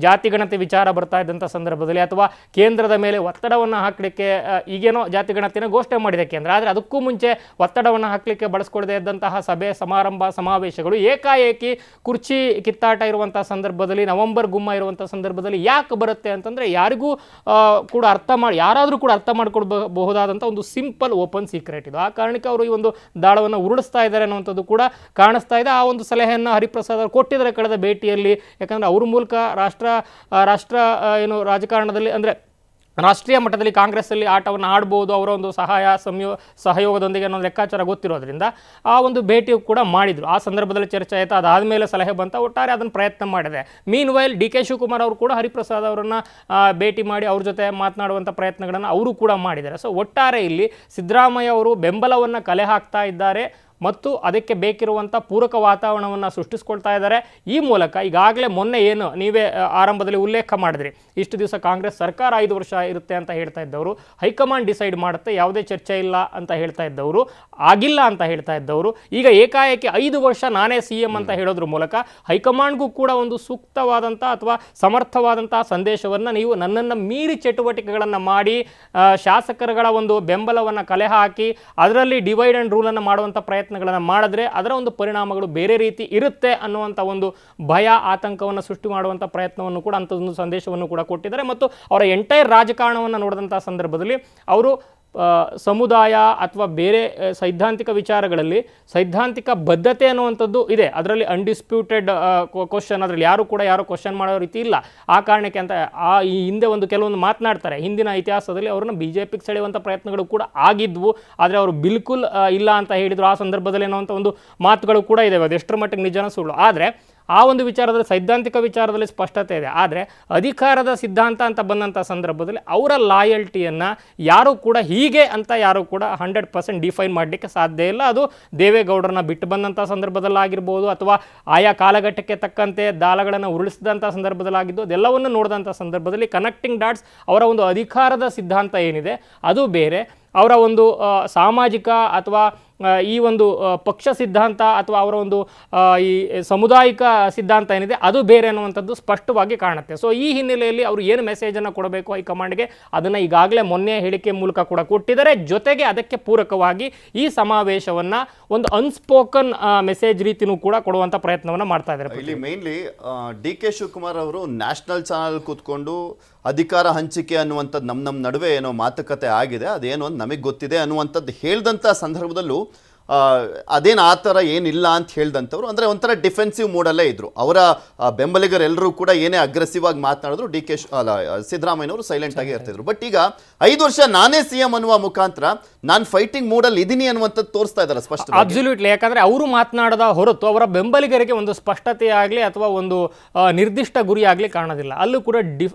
ಜಾತಿಗಣತಿ ವಿಚಾರ ಬರ್ತಾ ಇದ್ದಂಥ ಸಂದರ್ಭದಲ್ಲಿ ಅಥವಾ ಕೇಂದ್ರದ ಮೇಲೆ ಒತ್ತಡವನ್ನು ಹಾಕಲಿಕ್ಕೆ ಈಗೇನೋ ಜಾತಿಗಣತಿನ ಘೋಷಣೆ ಮಾಡಿದೆ ಕೇಂದ್ರ, ಆದರೆ ಅದಕ್ಕೂ ಮುಂಚೆ ಒತ್ತಡವನ್ನು ಹಾಕಲಿಕ್ಕೆ ಬಳಸ್ಕೊಳ್ಳದೆ ಇದ್ದಂತಹ ಸಭೆ ಸಮಾರಂಭ ಸಮಾವೇಶಗಳು ಏಕಾಏಕಿ ಕುರ್ಚಿ ಕಿತ್ತಾಟ ಇರುವಂತಹ ಸಂದರ್ಭದಲ್ಲಿ, ನವೆಂಬರ್ ಗುಮ್ಮ ಇರುವಂತಹ ಸಂದರ್ಭದಲ್ಲಿ ಯಾಕೆ ಬರುತ್ತೆ ಅಂತಂದರೆ ಯಾರಿಗೂ ಕೂಡ ಯಾರಾದರೂ ಕೂಡ ಅರ್ಥ ಮಾಡ್ಕೊಳ್ಬಹುದಾದಂಥ ಒಂದು ಸಿಂಪಲ್ ಓಪನ್ ಸೀಕ್ರೆಟ್ ಇದು. ಆ ಕಾರಣಕ್ಕೆ ಅವರು ಈ ಒಂದು ದಾಳವನ್ನು ಉರುಳಿಸ್ತಾ ಇದ್ದಾರೆ ಅನ್ನುವಂಥದ್ದು ಕೂಡ ಕಾಣಿಸ್ತಾ ಇದೆ. ಆ ಒಂದು ಸಲಹೆಯನ್ನು ಹರಿಪ್ರಸಾದ್ ಅವರು ಕೊಟ್ಟಿದ್ದಾರೆ ಕಳೆದ ಭೇಟಿಯಲ್ಲಿ. ಯಾಕಂದರೆ ಅವ್ರ ಮೂಲಕ ರಾಷ್ಟ್ರ ರಾಜಕಾರಣದಲ್ಲಿ ಅಂದರೆ ರಾಷ್ಟ್ರೀಯ ಮಟ್ಟದಲ್ಲಿ ಕಾಂಗ್ರೆಸ್ಸಲ್ಲಿ ಆಟವನ್ನು ಆಡ್ಬೋದು ಅವರ ಒಂದು ಸಹಯೋಗದೊಂದಿಗೆ ಅನ್ನೋ ಲೆಕ್ಕಾಚಾರ ಗೊತ್ತಿರೋದ್ರಿಂದ ಆ ಒಂದು ಭೇಟಿಯು ಕೂಡ ಮಾಡಿದರು. ಆ ಸಂದರ್ಭದಲ್ಲಿ ಚರ್ಚೆ ಆಯಿತು, ಅದಾದಮೇಲೆ ಸಲಹೆ ಬಂತ, ಒಟ್ಟಾರೆ ಅದನ್ನು ಪ್ರಯತ್ನ ಮಾಡಿದೆ. ಮೀನ್ ವೈಲ್ ಡಿ ಕೆ ಶಿವಕುಮಾರ್ ಅವರು ಕೂಡ ಹರಿಪ್ರಸಾದ್ ಅವರನ್ನು ಭೇಟಿ ಮಾಡಿ ಅವ್ರ ಜೊತೆ ಮಾತನಾಡುವಂಥ ಪ್ರಯತ್ನಗಳನ್ನು ಅವರು ಕೂಡ ಮಾಡಿದ್ದಾರೆ. ಸೊ ಒಟ್ಟಾರೆ ಇಲ್ಲಿ ಸಿದ್ದರಾಮಯ್ಯ ಅವರು ಬೆಂಬಲವನ್ನು ಕಲೆ ಹಾಕ್ತಾ ಇದ್ದಾರೆ ಮತ್ತು ಅದಕ್ಕೆ ಬೇಕಿರುವಂಥ ಪೂರಕ ವಾತಾವರಣವನ್ನು ಸೃಷ್ಟಿಸ್ಕೊಳ್ತಾ ಇದ್ದಾರೆ. ಈ ಮೂಲಕ ಈಗಾಗಲೇ ಮೊನ್ನೆ ಏನು ನೀವೇ ಆರಂಭದಲ್ಲಿ ಉಲ್ಲೇಖ ಮಾಡಿದ್ರಿ, ಇಷ್ಟು ದಿವಸ ಕಾಂಗ್ರೆಸ್ ಸರ್ಕಾರ 5 ವರ್ಷ ಇರುತ್ತೆ ಅಂತ ಹೇಳ್ತಾ ಇದ್ದವರು, ಹೈಕಮಾಂಡ್ ಡಿಸೈಡ್ ಮಾಡುತ್ತೆ, ಯಾವುದೇ ಚರ್ಚೆ ಇಲ್ಲ ಅಂತ ಹೇಳ್ತಾ ಇದ್ದವರು, ಆಗಿಲ್ಲ ಅಂತ ಹೇಳ್ತಾ ಇದ್ದವರು, ಈಗ ಏಕಾಏಕಿ 5 ವರ್ಷ ನಾನೇ CM ಅಂತ ಹೇಳೋದ್ರ ಮೂಲಕ ಹೈಕಮಾಂಡ್ಗೂ ಕೂಡ ಒಂದು ಸೂಕ್ತವಾದಂಥ ಅಥವಾ ಸಮರ್ಥವಾದಂಥ ಸಂದೇಶವನ್ನು ನೀವು ನನ್ನನ್ನು ಮೀರಿ ಚಟುವಟಿಕೆಗಳನ್ನು ಮಾಡಿ ಶಾಸಕರುಗಳ ಒಂದು ಬೆಂಬಲವನ್ನು ಕಲೆ ಹಾಕಿ ಅದರಲ್ಲಿ ಡಿವೈಡ್ ಆ್ಯಂಡ್ ರೂಲನ್ನು ಮಾಡುವಂಥ ಪ್ರಯತ್ನಗಳನ್ನು ಮಾಡಿದ್ರೆ ಅದರ ಒಂದು ಪರಿಣಾಮಗಳು ಬೇರೆ ರೀತಿ ಇರುತ್ತೆ ಅನ್ನುವಂಥ ಒಂದು ಭಯ ಆತಂಕವನ್ನು ಸೃಷ್ಟಿ ಮಾಡುವಂಥ ಪ್ರಯತ್ನವನ್ನು ಕೂಡ ಅಂಥದ್ದೊಂದು ಸಂದೇಶವನ್ನು ಕೂಡ ಕೊಟ್ಟಿದ್ದಾರೆ. ಮತ್ತು ಅವರ ಎಂಟೈರ್ ರಾಜಕಾರಣವನ್ನು ನೋಡಿದಂಥ ಸಂದರ್ಭದಲ್ಲಿ ಅವರು ಸಮುದಾಯ ಅಥವಾ ಬೇರೆ ಸೈದ್ಧಾಂತಿಕ ವಿಚಾರಗಳಲ್ಲಿ ಸೈದ್ಧಾಂತಿಕ ಬದ್ಧತೆ ಅನ್ನುವಂಥದ್ದು ಇದೆ. ಅದರಲ್ಲಿ ಅನ್ಡಿಸ್ಪ್ಯೂಟೆಡ್ ಕ್ವಶನ್, ಅದರಲ್ಲಿ ಯಾರು ಕ್ವಶನ್ ಮಾಡೋ ರೀತಿ ಇಲ್ಲ. ಆ ಕಾರಣಕ್ಕೆ ಅಂತ ಈ ಹಿಂದೆ ಒಂದು ಕೆಲವೊಂದು ಮಾತನಾಡ್ತಾರೆ, ಹಿಂದಿನ ಇತಿಹಾಸದಲ್ಲಿ ಅವ್ರನ್ನ BJPಗೆ ಸೆಳೆಯುವಂಥ ಪ್ರಯತ್ನಗಳು ಕೂಡ ಆಗಿದ್ವು, ಆದರೆ ಅವರು ಬಿಲ್ಕುಲ್ ಇಲ್ಲ ಅಂತ ಹೇಳಿದರು. ಆ ಸಂದರ್ಭದಲ್ಲಿ ಅನ್ನುವಂಥ ಒಂದು ಮಾತುಗಳು ಕೂಡ ಇದ್ದಾವೆ. ಅದು ಎಷ್ಟರ ಮಟ್ಟಿಗೆ ನಿಜನ ಸುಳ್ಳು, ಆದರೆ ಆ ಒಂದು ವಿಚಾರದಲ್ಲಿ ಸೈದ್ಧಾಂತಿಕ ವಿಚಾರದಲ್ಲಿ ಸ್ಪಷ್ಟತೆ ಇದೆ. ಆದರೆ ಅಧಿಕಾರದ ಸಿದ್ಧಾಂತ ಅಂತ ಬಂದಂಥ ಸಂದರ್ಭದಲ್ಲಿ ಅವರ ಲಾಯಲ್ಟಿಯನ್ನು ಯಾರೂ ಕೂಡ ಹೀಗೆ ಅಂತ ಯಾರೂ ಕೂಡ 100% ಡಿಫೈನ್ ಮಾಡಲಿಕ್ಕೆ ಸಾಧ್ಯ ಇಲ್ಲ. ಅದು ದೇವೇಗೌಡರನ್ನ ಬಿಟ್ಟು ಬಂದಂಥ ಸಂದರ್ಭದಲ್ಲಾಗಿರ್ಬೋದು ಅಥವಾ ಆಯಾ ಕಾಲಘಟ್ಟಕ್ಕೆ ತಕ್ಕಂತೆ ದಾಳಗಳನ್ನು ಉರುಳಿಸಿದಂಥ ಸಂದರ್ಭದಲ್ಲಾಗಿದ್ದು, ಅದೆಲ್ಲವನ್ನು ನೋಡಿದಂಥ ಸಂದರ್ಭದಲ್ಲಿ ಕನೆಕ್ಟಿಂಗ್ ಡಾಟ್ಸ್ ಅವರ ಒಂದು ಅಧಿಕಾರದ ಸಿದ್ಧಾಂತ ಏನಿದೆ ಅದು ಬೇರೆ, ಅವರ ಒಂದು ಸಾಮಾಜಿಕ ಅಥವಾ ಈ ಒಂದು ಪಕ್ಷ ಸಿದ್ಧಾಂತ ಅಥವಾ ಅವರ ಒಂದು ಈ ಸಾಮುದಾಯಿಕ ಸಿದ್ಧಾಂತ ಏನಿದೆ ಅದು ಬೇರೆ ಅನ್ನುವಂಥದ್ದು ಸ್ಪಷ್ಟವಾಗಿ ಕಾಣುತ್ತೆ. ಸೊ ಈ ಹಿನ್ನೆಲೆಯಲ್ಲಿ ಅವರು ಏನು ಮೆಸೇಜನ್ನು ಕೊಡಬೇಕು ಹೈಕಮಾಂಡ್ಗೆ ಅದನ್ನು ಈಗಾಗಲೇ ಮೊನ್ನೆ ಹೇಳಿಕೆ ಮೂಲಕ ಕೂಡ ಕೊಟ್ಟಿದ್ದಾರೆ. ಜೊತೆಗೆ ಅದಕ್ಕೆ ಪೂರಕವಾಗಿ ಈ ಸಮಾವೇಶವನ್ನು ಒಂದು ಅನ್ಸ್ಪೋಕನ್ ಮೆಸೇಜ್ ರೀತಿನೂ ಕೂಡ ಕೊಡುವಂಥ ಪ್ರಯತ್ನವನ್ನು ಮಾಡ್ತಾ ಇದ್ದಾರೆ. ಇಲ್ಲಿ ಮೇನ್ಲಿ ಡಿ ಕೆ ಶಿವಕುಮಾರ್ ಅವರು ನ್ಯಾಷನಲ್ ಚಾನಲ್ ಕೂತ್ಕೊಂಡು ಅಧಿಕಾರ ಹಂಚಿಕೆ ಅನ್ನುವಂಥದ್ದು ನಮ್ಮ ನಡುವೆ ಏನೋ ಮಾತುಕತೆ ಆಗಿದೆ, ಅದೇನೋ ನಮಗೆ ಗೊತ್ತಿದೆ ಅನ್ನುವಂಥದ್ದು ಹೇಳ್ದಂಥ ಸಂದರ್ಭದಲ್ಲೂ ಅದೇನು ಆ ಥರ ಏನಿಲ್ಲ ಅಂತ ಹೇಳ್ದಂಥವ್ರು ಅಂದರೆ ಒಂಥರ ಡಿಫೆನ್ಸಿವ್ ಮೂಡಲ್ಲೇ ಇದ್ರು. ಅವರ ಬೆಂಬಲಿಗರೆಲ್ಲರೂ ಕೂಡ ಏನೇ ಅಗ್ರೆಸಿವ್ ಆಗಿ ಮಾತನಾಡಿದ್ರು ಸಿದ್ದರಾಮಯ್ಯನವರು ಸೈಲೆಂಟ್ ಆಗಿ ಇರ್ತಿದ್ರು. ಬಟ್ ಈಗ 5 ವರ್ಷ ನಾನೇ CM ಅನ್ನುವ ಮುಖಾಂತರ ನಾನು ಫೈಟಿಂಗ್ ಮೂಡಲ್ಲಿ ಇದೀನಿ ಅನ್ನುವಂಥದ್ದು ತೋರಿಸ್ತಾ ಇದ್ದಾರೆ ಸ್ಪಷ್ಟ. ಅಬ್ಸಲ್ಯೂಟ್ಲಿ. ಯಾಕಂದ್ರೆ ಅವರು ಮಾತನಾಡದ ಹೊರತು ಅವರ ಬೆಂಬಲಿಗರಿಗೆ ಒಂದು ಸ್ಪಷ್ಟತೆ ಆಗಲಿ ಅಥವಾ ಒಂದು ನಿರ್ದಿಷ್ಟ ಗುರಿ ಆಗಲಿ ಕಾಣೋದಿಲ್ಲ. ಅಲ್ಲೂ ಕೂಡ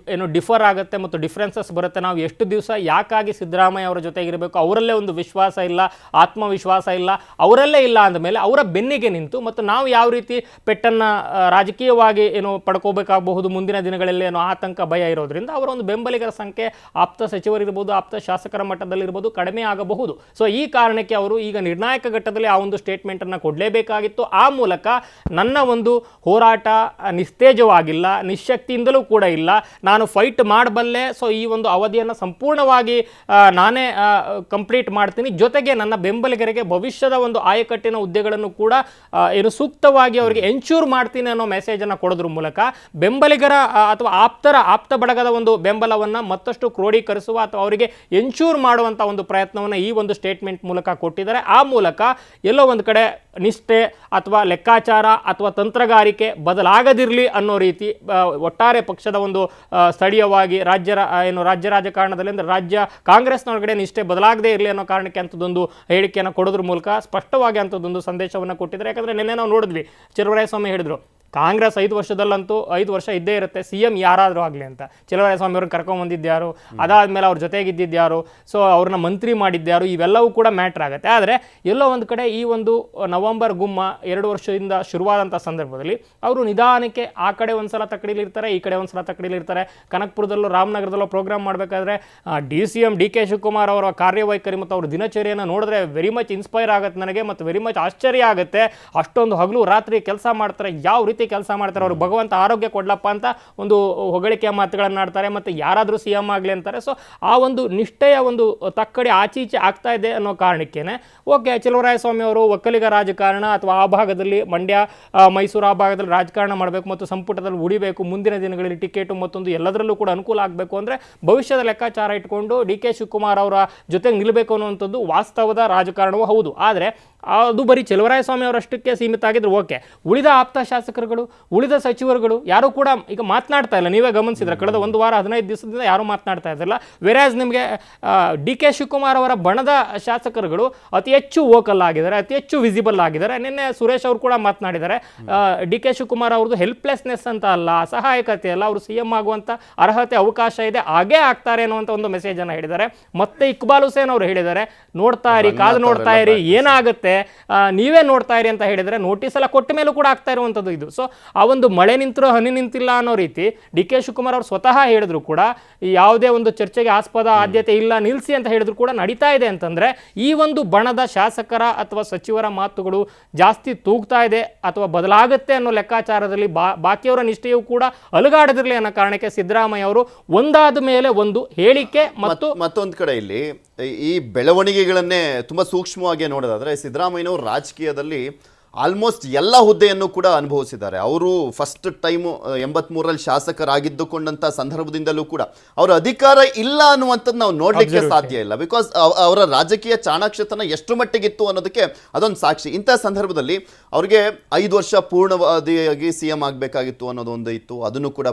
ಡಿಫರ್ ಆಗುತ್ತೆ ಮತ್ತು ಡಿಫ್ರೆನ್ಸಸ್ ಬರುತ್ತೆ. ನಾವು ಎಷ್ಟು ದಿವಸ ಯಾಕಾಗಿ ಸಿದ್ದರಾಮಯ್ಯ ಅವರ ಜೊತೆಗಿರಬೇಕು, ಅವರಲ್ಲೇ ಒಂದು ವಿಶ್ವಾಸ ಇಲ್ಲ, ಆತ್ಮವಿಶ್ವಾಸ ಇಲ್ಲ, ಅವರಲ್ಲೇ ಇಲ್ಲ ಅಂದಮೇಲೆ ಅವರ ಬೆನ್ನಿಗೆ ನಿಂತು ಮತ್ತು ನಾವು ಯಾವ ರೀತಿ ಪೆಟ್ಟನ್ನು ರಾಜಕೀಯವಾಗಿ ಪಡ್ಕೋಬೇಕಾಗಬಹುದು ಮುಂದಿನ ದಿನಗಳಲ್ಲಿ ಆತಂಕ ಭಯ ಇರೋದ್ರಿಂದ ಅವರ ಒಂದು ಬೆಂಬಲಿಗರ ಸಂಖ್ಯೆ ಆಪ್ತ ಸಚಿವರಿರ್ಬೋದು, ಆಪ್ತ ಶಾಸಕರ ಮಟ್ಟದಲ್ಲಿರ್ಬೋದು ಕಡಿಮೆ ಆಗಬಹುದು. ಸೊ ಈ ಕಾರಣಕ್ಕೆ ಅವರು ಈಗ ನಿರ್ಣಾಯಕ ಘಟ್ಟದಲ್ಲಿ ಆ ಒಂದು ಸ್ಟೇಟ್ಮೆಂಟನ್ನು ಕೊಡಲೇಬೇಕಾಗಿತ್ತು. ಆ ಮೂಲಕ ನನ್ನ ಒಂದು ಹೋರಾಟ ನಿಸ್ತೇಜವಾಗಿಲ್ಲ, ನಿಶ್ಶಕ್ತಿಯಿಂದಲೂ ಕೂಡ ಇಲ್ಲ, ನಾನು ಫೈಟ್ ಮಾಡಬಲ್ಲೆ. ಸೊ ಈ ಒಂದು ಅವಧಿಯನ್ನು ಸಂಪೂರ್ಣವಾಗಿ ನಾನೇ ಕಂಪ್ಲೀಟ್ ಮಾಡ್ತೀನಿ. ಜೊತೆಗೆ ನನ್ನ ಬೆಂಬಲಿಗರಿಗೆ ಭವಿಷ್ಯದ ಒಂದು ಆಯಕಟ್ಟಿನ ಹುದ್ದೆಗಳನ್ನು ಕೂಡ ಸೂಕ್ತವಾಗಿ ಅವರಿಗೆ ಎನ್ಶೂರ್ ಮಾಡ್ತೀನಿ ಅನ್ನೋ ಮೆಸೇಜನ್ನು ಕೊಡೋದ್ರ ಮೂಲಕ ಬೆಂಬಲಿಗರ ಅಥವಾ ಆಪ್ತ ಬಳಗದ ಒಂದು ಬೆಂಬಲವನ್ನು ಮತ್ತಷ್ಟು ಕ್ರೋಢೀಕರಿಸುವ ಅಥವಾ ಅವರಿಗೆ ಎನ್ಶೂರ್ ಮಾಡುವಂಥ ಒಂದು ಪ್ರಯತ್ನವನ್ನು ಈ ಒಂದು ಸ್ಟೇಟ್ಮೆಂಟ್ ಮೂಲಕ ಕೊಟ್ಟಿದ್ದಾರೆ. ಆ ಮೂಲಕ ಎಲ್ಲೋ ಒಂದು ಕಡೆ ನಿಷ್ಠೆ ಅಥವಾ ಲೆಕ್ಕಾಚಾರ ಅಥವಾ ತಂತ್ರಗಾರಿಕೆ ಬದಲಾಗದಿರಲಿ ಅನ್ನೋ ರೀತಿ ಒಟ್ಟಾರೆ ಪಕ್ಷದ ಒಂದು ಸ್ಥಳೀಯವಾಗಿ ರಾಜ್ಯ ರಾಜಕಾರಣದಲ್ಲಿ ಅಂದರೆ ರಾಜ್ಯ ಕಾಂಗ್ರೆಸ್ನೊಳಗಡೆ ನಿಷ್ಠೆ ಬದಲಾಗದೇ ಇರಲಿ ಅನ್ನೋ ಕಾರಣಕ್ಕೆ ಅಂಥದ್ದೊಂದು ಹೇಳಿಕೆಯನ್ನು ಕೊಡೋದ್ರ ಮೂಲಕ ಸ್ಪಷ್ಟವಾಗಿ ಅಂಥದ್ದೊಂದು ಸಂದೇಶವನ್ನು ಕೊಟ್ಟಿದ್ದಾರೆ. ಯಾಕಂದರೆ ನಿನ್ನೆ ನಾವು ನೋಡಿದ್ವಿ, ಚಲುವರಾಯಸ್ವಾಮಿ ಹೇಳಿದ್ರು ಕಾಂಗ್ರೆಸ್ 5 ವರ್ಷದಲ್ಲಂತೂ 5 ವರ್ಷ ಇದ್ದೇ ಇರುತ್ತೆ, CM ಯಾರಾದರೂ ಆಗಲಿ ಅಂತ. ಚಲುವರಾಯಸ್ವಾಮಿ ಅವ್ರನ್ನ ಕರ್ಕೊಂಬಂದಿದ್ಯಾರು, ಅದಾದಮೇಲೆ ಅವ್ರ ಜೊತೆಗಿದ್ದಿದ್ಯಾರು, ಸೊ ಅವ್ರನ್ನ ಮಂತ್ರಿ ಮಾಡಿದ್ಯಾರು, ಇವೆಲ್ಲವೂ ಕೂಡ ಮ್ಯಾಟ್ರ್ ಆಗುತ್ತೆ. ಆದರೆ ಎಲ್ಲೋ ಒಂದು ಕಡೆ ಈ ಒಂದು ನವೆಂಬರ್ ಗುಮ್ಮ 2 ವರ್ಷದಿಂದ ಶುರುವಾದಂಥ ಸಂದರ್ಭದಲ್ಲಿ ಅವರು ನಿಧಾನಕ್ಕೆ ಆ ಕಡೆ ಒಂದು ಸಲ ತಕ್ಕಡಿಲಿರ್ತಾರೆ, ಈ ಕಡೆ ಒಂದು ಸಲ ತಕ್ಕಡಿಲಿರ್ತಾರೆ. ಕನಕಪುರದಲ್ಲೂ ರಾಮನಗರದಲ್ಲೂ ಪ್ರೋಗ್ರಾಮ್ ಮಾಡಬೇಕಾದ್ರೆ CM ಡಿ ಕೆ ಶಿವಕುಮಾರ್ ಅವರ ಕಾರ್ಯವೈಖರಿ ಮತ್ತು ಅವ್ರ ದಿನಚರಿಯನ್ನು ನೋಡಿದ್ರೆ ವೆರಿ ಮಚ್ ಇನ್ಸ್ಪೈರ್ ಆಗುತ್ತೆ ನನಗೆ ಮತ್ತು ವೆರಿ ಮಚ್ ಆಶ್ಚರ್ಯ ಆಗುತ್ತೆ. ಅಷ್ಟೊಂದು ಹಗಲು ರಾತ್ರಿ ಕೆಲಸ ಮಾಡ್ತಾರೆ, ಯಾವ ರೀತಿ ಕೆಲಸ ಮಾಡ್ತಾರೆ, ಅವರು ಭಗವಂತ ಆರೋಗ್ಯ ಕೊಡ್ಲಪ್ಪ ಅಂತ ಒಂದು ಹೊಗಳಿಕೆಯ ಮಾತುಗಳನ್ನು ಆಡ್ತಾರೆ ಮತ್ತು ಯಾರಾದರೂ CM ಆಗಲಿ ಅಂತಾರೆ. ಸೊ ಆ ಒಂದು ನಿಷ್ಠೆಯ ಒಂದು ತಕ್ಕಡಿ ಆಚೀಚೆ ಆಗ್ತಾ ಇದೆ ಅನ್ನೋ ಕಾರಣಕ್ಕೇನೆ ಓಕೆ ಚಲುವರಾಯಸ್ವಾಮಿ ಅವರು ಒಕ್ಕಲಿಗ ರಾಜಕಾರಣ ಅಥವಾ ಆ ಭಾಗದಲ್ಲಿ ಮಂಡ್ಯ ಮೈಸೂರು ಆ ಭಾಗದಲ್ಲಿ ರಾಜಕಾರಣ ಮಾಡಬೇಕು ಮತ್ತು ಸಂಪುಟದಲ್ಲಿ ಉಳಿಬೇಕು, ಮುಂದಿನ ದಿನಗಳಲ್ಲಿ ಟಿಕೆಟು ಮತ್ತೊಂದು ಎಲ್ಲದರಲ್ಲೂ ಕೂಡ ಅನುಕೂಲ ಆಗಬೇಕು ಅಂದರೆ ಭವಿಷ್ಯದ ಲೆಕ್ಕಾಚಾರ ಇಟ್ಕೊಂಡು ಡಿ ಕೆ ಶಿವಕುಮಾರ್ ಅವರ ಜೊತೆಗೆ ನಿಲ್ಲಬೇಕು ಅನ್ನುವಂಥದ್ದು ವಾಸ್ತವದ ರಾಜಕಾರಣವೂ ಹೌದು. ಆದರೆ ಅದು ಬರೀ ಚಲುವರಾಯಸ್ವಾಮಿ ಅವರಷ್ಟಕ್ಕೆ ಸೀಮಿತ ಆಗಿದ್ರು ಓಕೆ, ಉಳಿದ ಆಪ್ತ ಶಾಸಕರುಗಳು, ಉಳಿದ ಸಚಿವರುಗಳು ಯಾರು ಕೂಡ ಈಗ ಮಾತನಾಡ್ತಾ ಇಲ್ಲ. ನೀವೇ ಗಮನಿಸಿದ್ರೆ ಕಳೆದ 1 ವಾರ 15 ದಿವಸದಿಂದ ಯಾರೂ ಮಾತನಾಡ್ತಾ ಇದ್ದಿಲ್ಲ. ವೆರಾಸ್ ನಿಮಗೆ ಡಿ ಕೆ ಶಿವಕುಮಾರ್ ಅವರ ಬಣದ ಶಾಸಕರುಗಳು ಅತಿ ಹೆಚ್ಚು ವೋಕಲ್ ಆಗಿದ್ದಾರೆ, ಅತಿ ಹೆಚ್ಚು ವಿಸಿಬಲ್ ಆಗಿದ್ದಾರೆ. ನಿನ್ನೆ ಸುರೇಶ್ ಅವರು ಕೂಡ ಮಾತನಾಡಿದ್ದಾರೆ, ಡಿ ಕೆ ಶಿವಕುಮಾರ್ ಅವ್ರದ್ದು ಹೆಲ್ಪ್ಲೆಸ್ನೆಸ್ ಅಂತ ಅಲ್ಲ, ಅಸಹಾಯಕತೆ ಅಲ್ಲ, ಅವರು CM ಆಗುವಂಥ ಅರ್ಹತೆ ಅವಕಾಶ ಇದೆ, ಹಾಗೇ ಆಗ್ತಾರೆ ಅನ್ನುವಂಥ ಒಂದು ಮೆಸೇಜನ್ನು ಹೇಳಿದ್ದಾರೆ. ಮತ್ತೆ ಇಕ್ಬಾಲ್ ಹುಸೇನ್ ಅವರು ಹೇಳಿದ್ದಾರೆ, ನೋಡ್ತಾ ಇರಿ, ಕಾದು ನೋಡ್ತಾ ಇರಿ, ಏನಾಗುತ್ತೆ ನೀವೇ ನೋಡ್ತಾ ಇರಿ ಅಂತ ಹೇಳಿದರೆ ನೋಟಿಸ್ ಎಲ್ಲ ಕೊಟ್ಟ ಮೇಲೂ ಕೂಡ ಆಗ್ತಾ ಇರುವಂಥದ್ದು ಇದು. ಸೊ ಆ ಒಂದು ಮಳೆ ನಿಂತರೂ ಹನಿ ನಿಂತಿಲ್ಲ ಅನ್ನೋ ರೀತಿ ಡಿ ಕೆ ಶಿವಕುಮಾರ್ ಅವರು ಸ್ವತಃ ಹೇಳಿದ್ರು ಕೂಡ ಯಾವುದೇ ಒಂದು ಚರ್ಚೆಗೆ ಆಸ್ಪದ ಆದ್ಯತೆ ಇಲ್ಲ, ನಿಲ್ಲಿಸಿ ಅಂತ ಹೇಳಿದ್ರು ಕೂಡ ನಡೀತಾ ಇದೆ ಅಂತಂದರೆ ಈ ಒಂದು ಬಣದ ಶಾಸಕರ ಅಥವಾ ಸಚಿವರ ಮಾತುಗಳು ಜಾಸ್ತಿ ತೂಗ್ತಾ ಇದೆ ಅಥವಾ ಬದಲಾಗುತ್ತೆ ಅನ್ನೋ ಲೆಕ್ಕಾಚಾರದಲ್ಲಿ ಬಾಕಿಯವರ ನಿಷ್ಠೆಯೂ ಕೂಡ ಅಲುಗಾಡದಿರಲಿ ಅನ್ನೋ ಕಾರಣಕ್ಕೆ ಸಿದ್ದರಾಮಯ್ಯ ಅವರು ಒಂದಾದ ಮೇಲೆ ಒಂದು ಹೇಳಿಕೆ ಮತ್ತು ಮತ್ತೊಂದು ಕಡೆ ಇಲ್ಲಿ ಈ ಬೆಳವಣಿಗೆಗಳನ್ನೇ ತುಂಬಾ ಸೂಕ್ಷ್ಮವಾಗಿ ನೋಡೋದಾದ್ರೆ ಸಿದ್ದರಾಮಯ್ಯನವರು ರಾಜಕೀಯದಲ್ಲಿ ಆಲ್ಮೋಸ್ಟ್ ಎಲ್ಲ ಹುದ್ದೆಯನ್ನು ಕೂಡ ಅನುಭವಿಸಿದ್ದಾರೆ. ಅವರು ಫಸ್ಟ್ ಟೈಮು 83ರಲ್ಲಿ ಶಾಸಕರಾಗಿದ್ದುಕೊಂಡಂಥ ಸಂದರ್ಭದಿಂದಲೂ ಕೂಡ ಅವರ ಅಧಿಕಾರ ಇಲ್ಲ ಅನ್ನುವಂಥದ್ದು ನಾವು ನೋಡಲಿಕ್ಕೆ ಸಾಧ್ಯ ಇಲ್ಲ. ಬಿಕಾಸ್ ಅವರ ರಾಜಕೀಯ ಚಾಣಾಕ್ಷತನ ಎಷ್ಟು ಮಟ್ಟಿಗಿತ್ತು ಅನ್ನೋದಕ್ಕೆ ಅದೊಂದು ಸಾಕ್ಷಿ. ಇಂಥ ಸಂದರ್ಭದಲ್ಲಿ ಅವರಿಗೆ 5 ವರ್ಷ ಪೂರ್ಣವಧಿಯಾಗಿ CM ಆಗಬೇಕಾಗಿತ್ತು ಅನ್ನೋದೊಂದು ಇತ್ತು, ಅದನ್ನು ಕೂಡ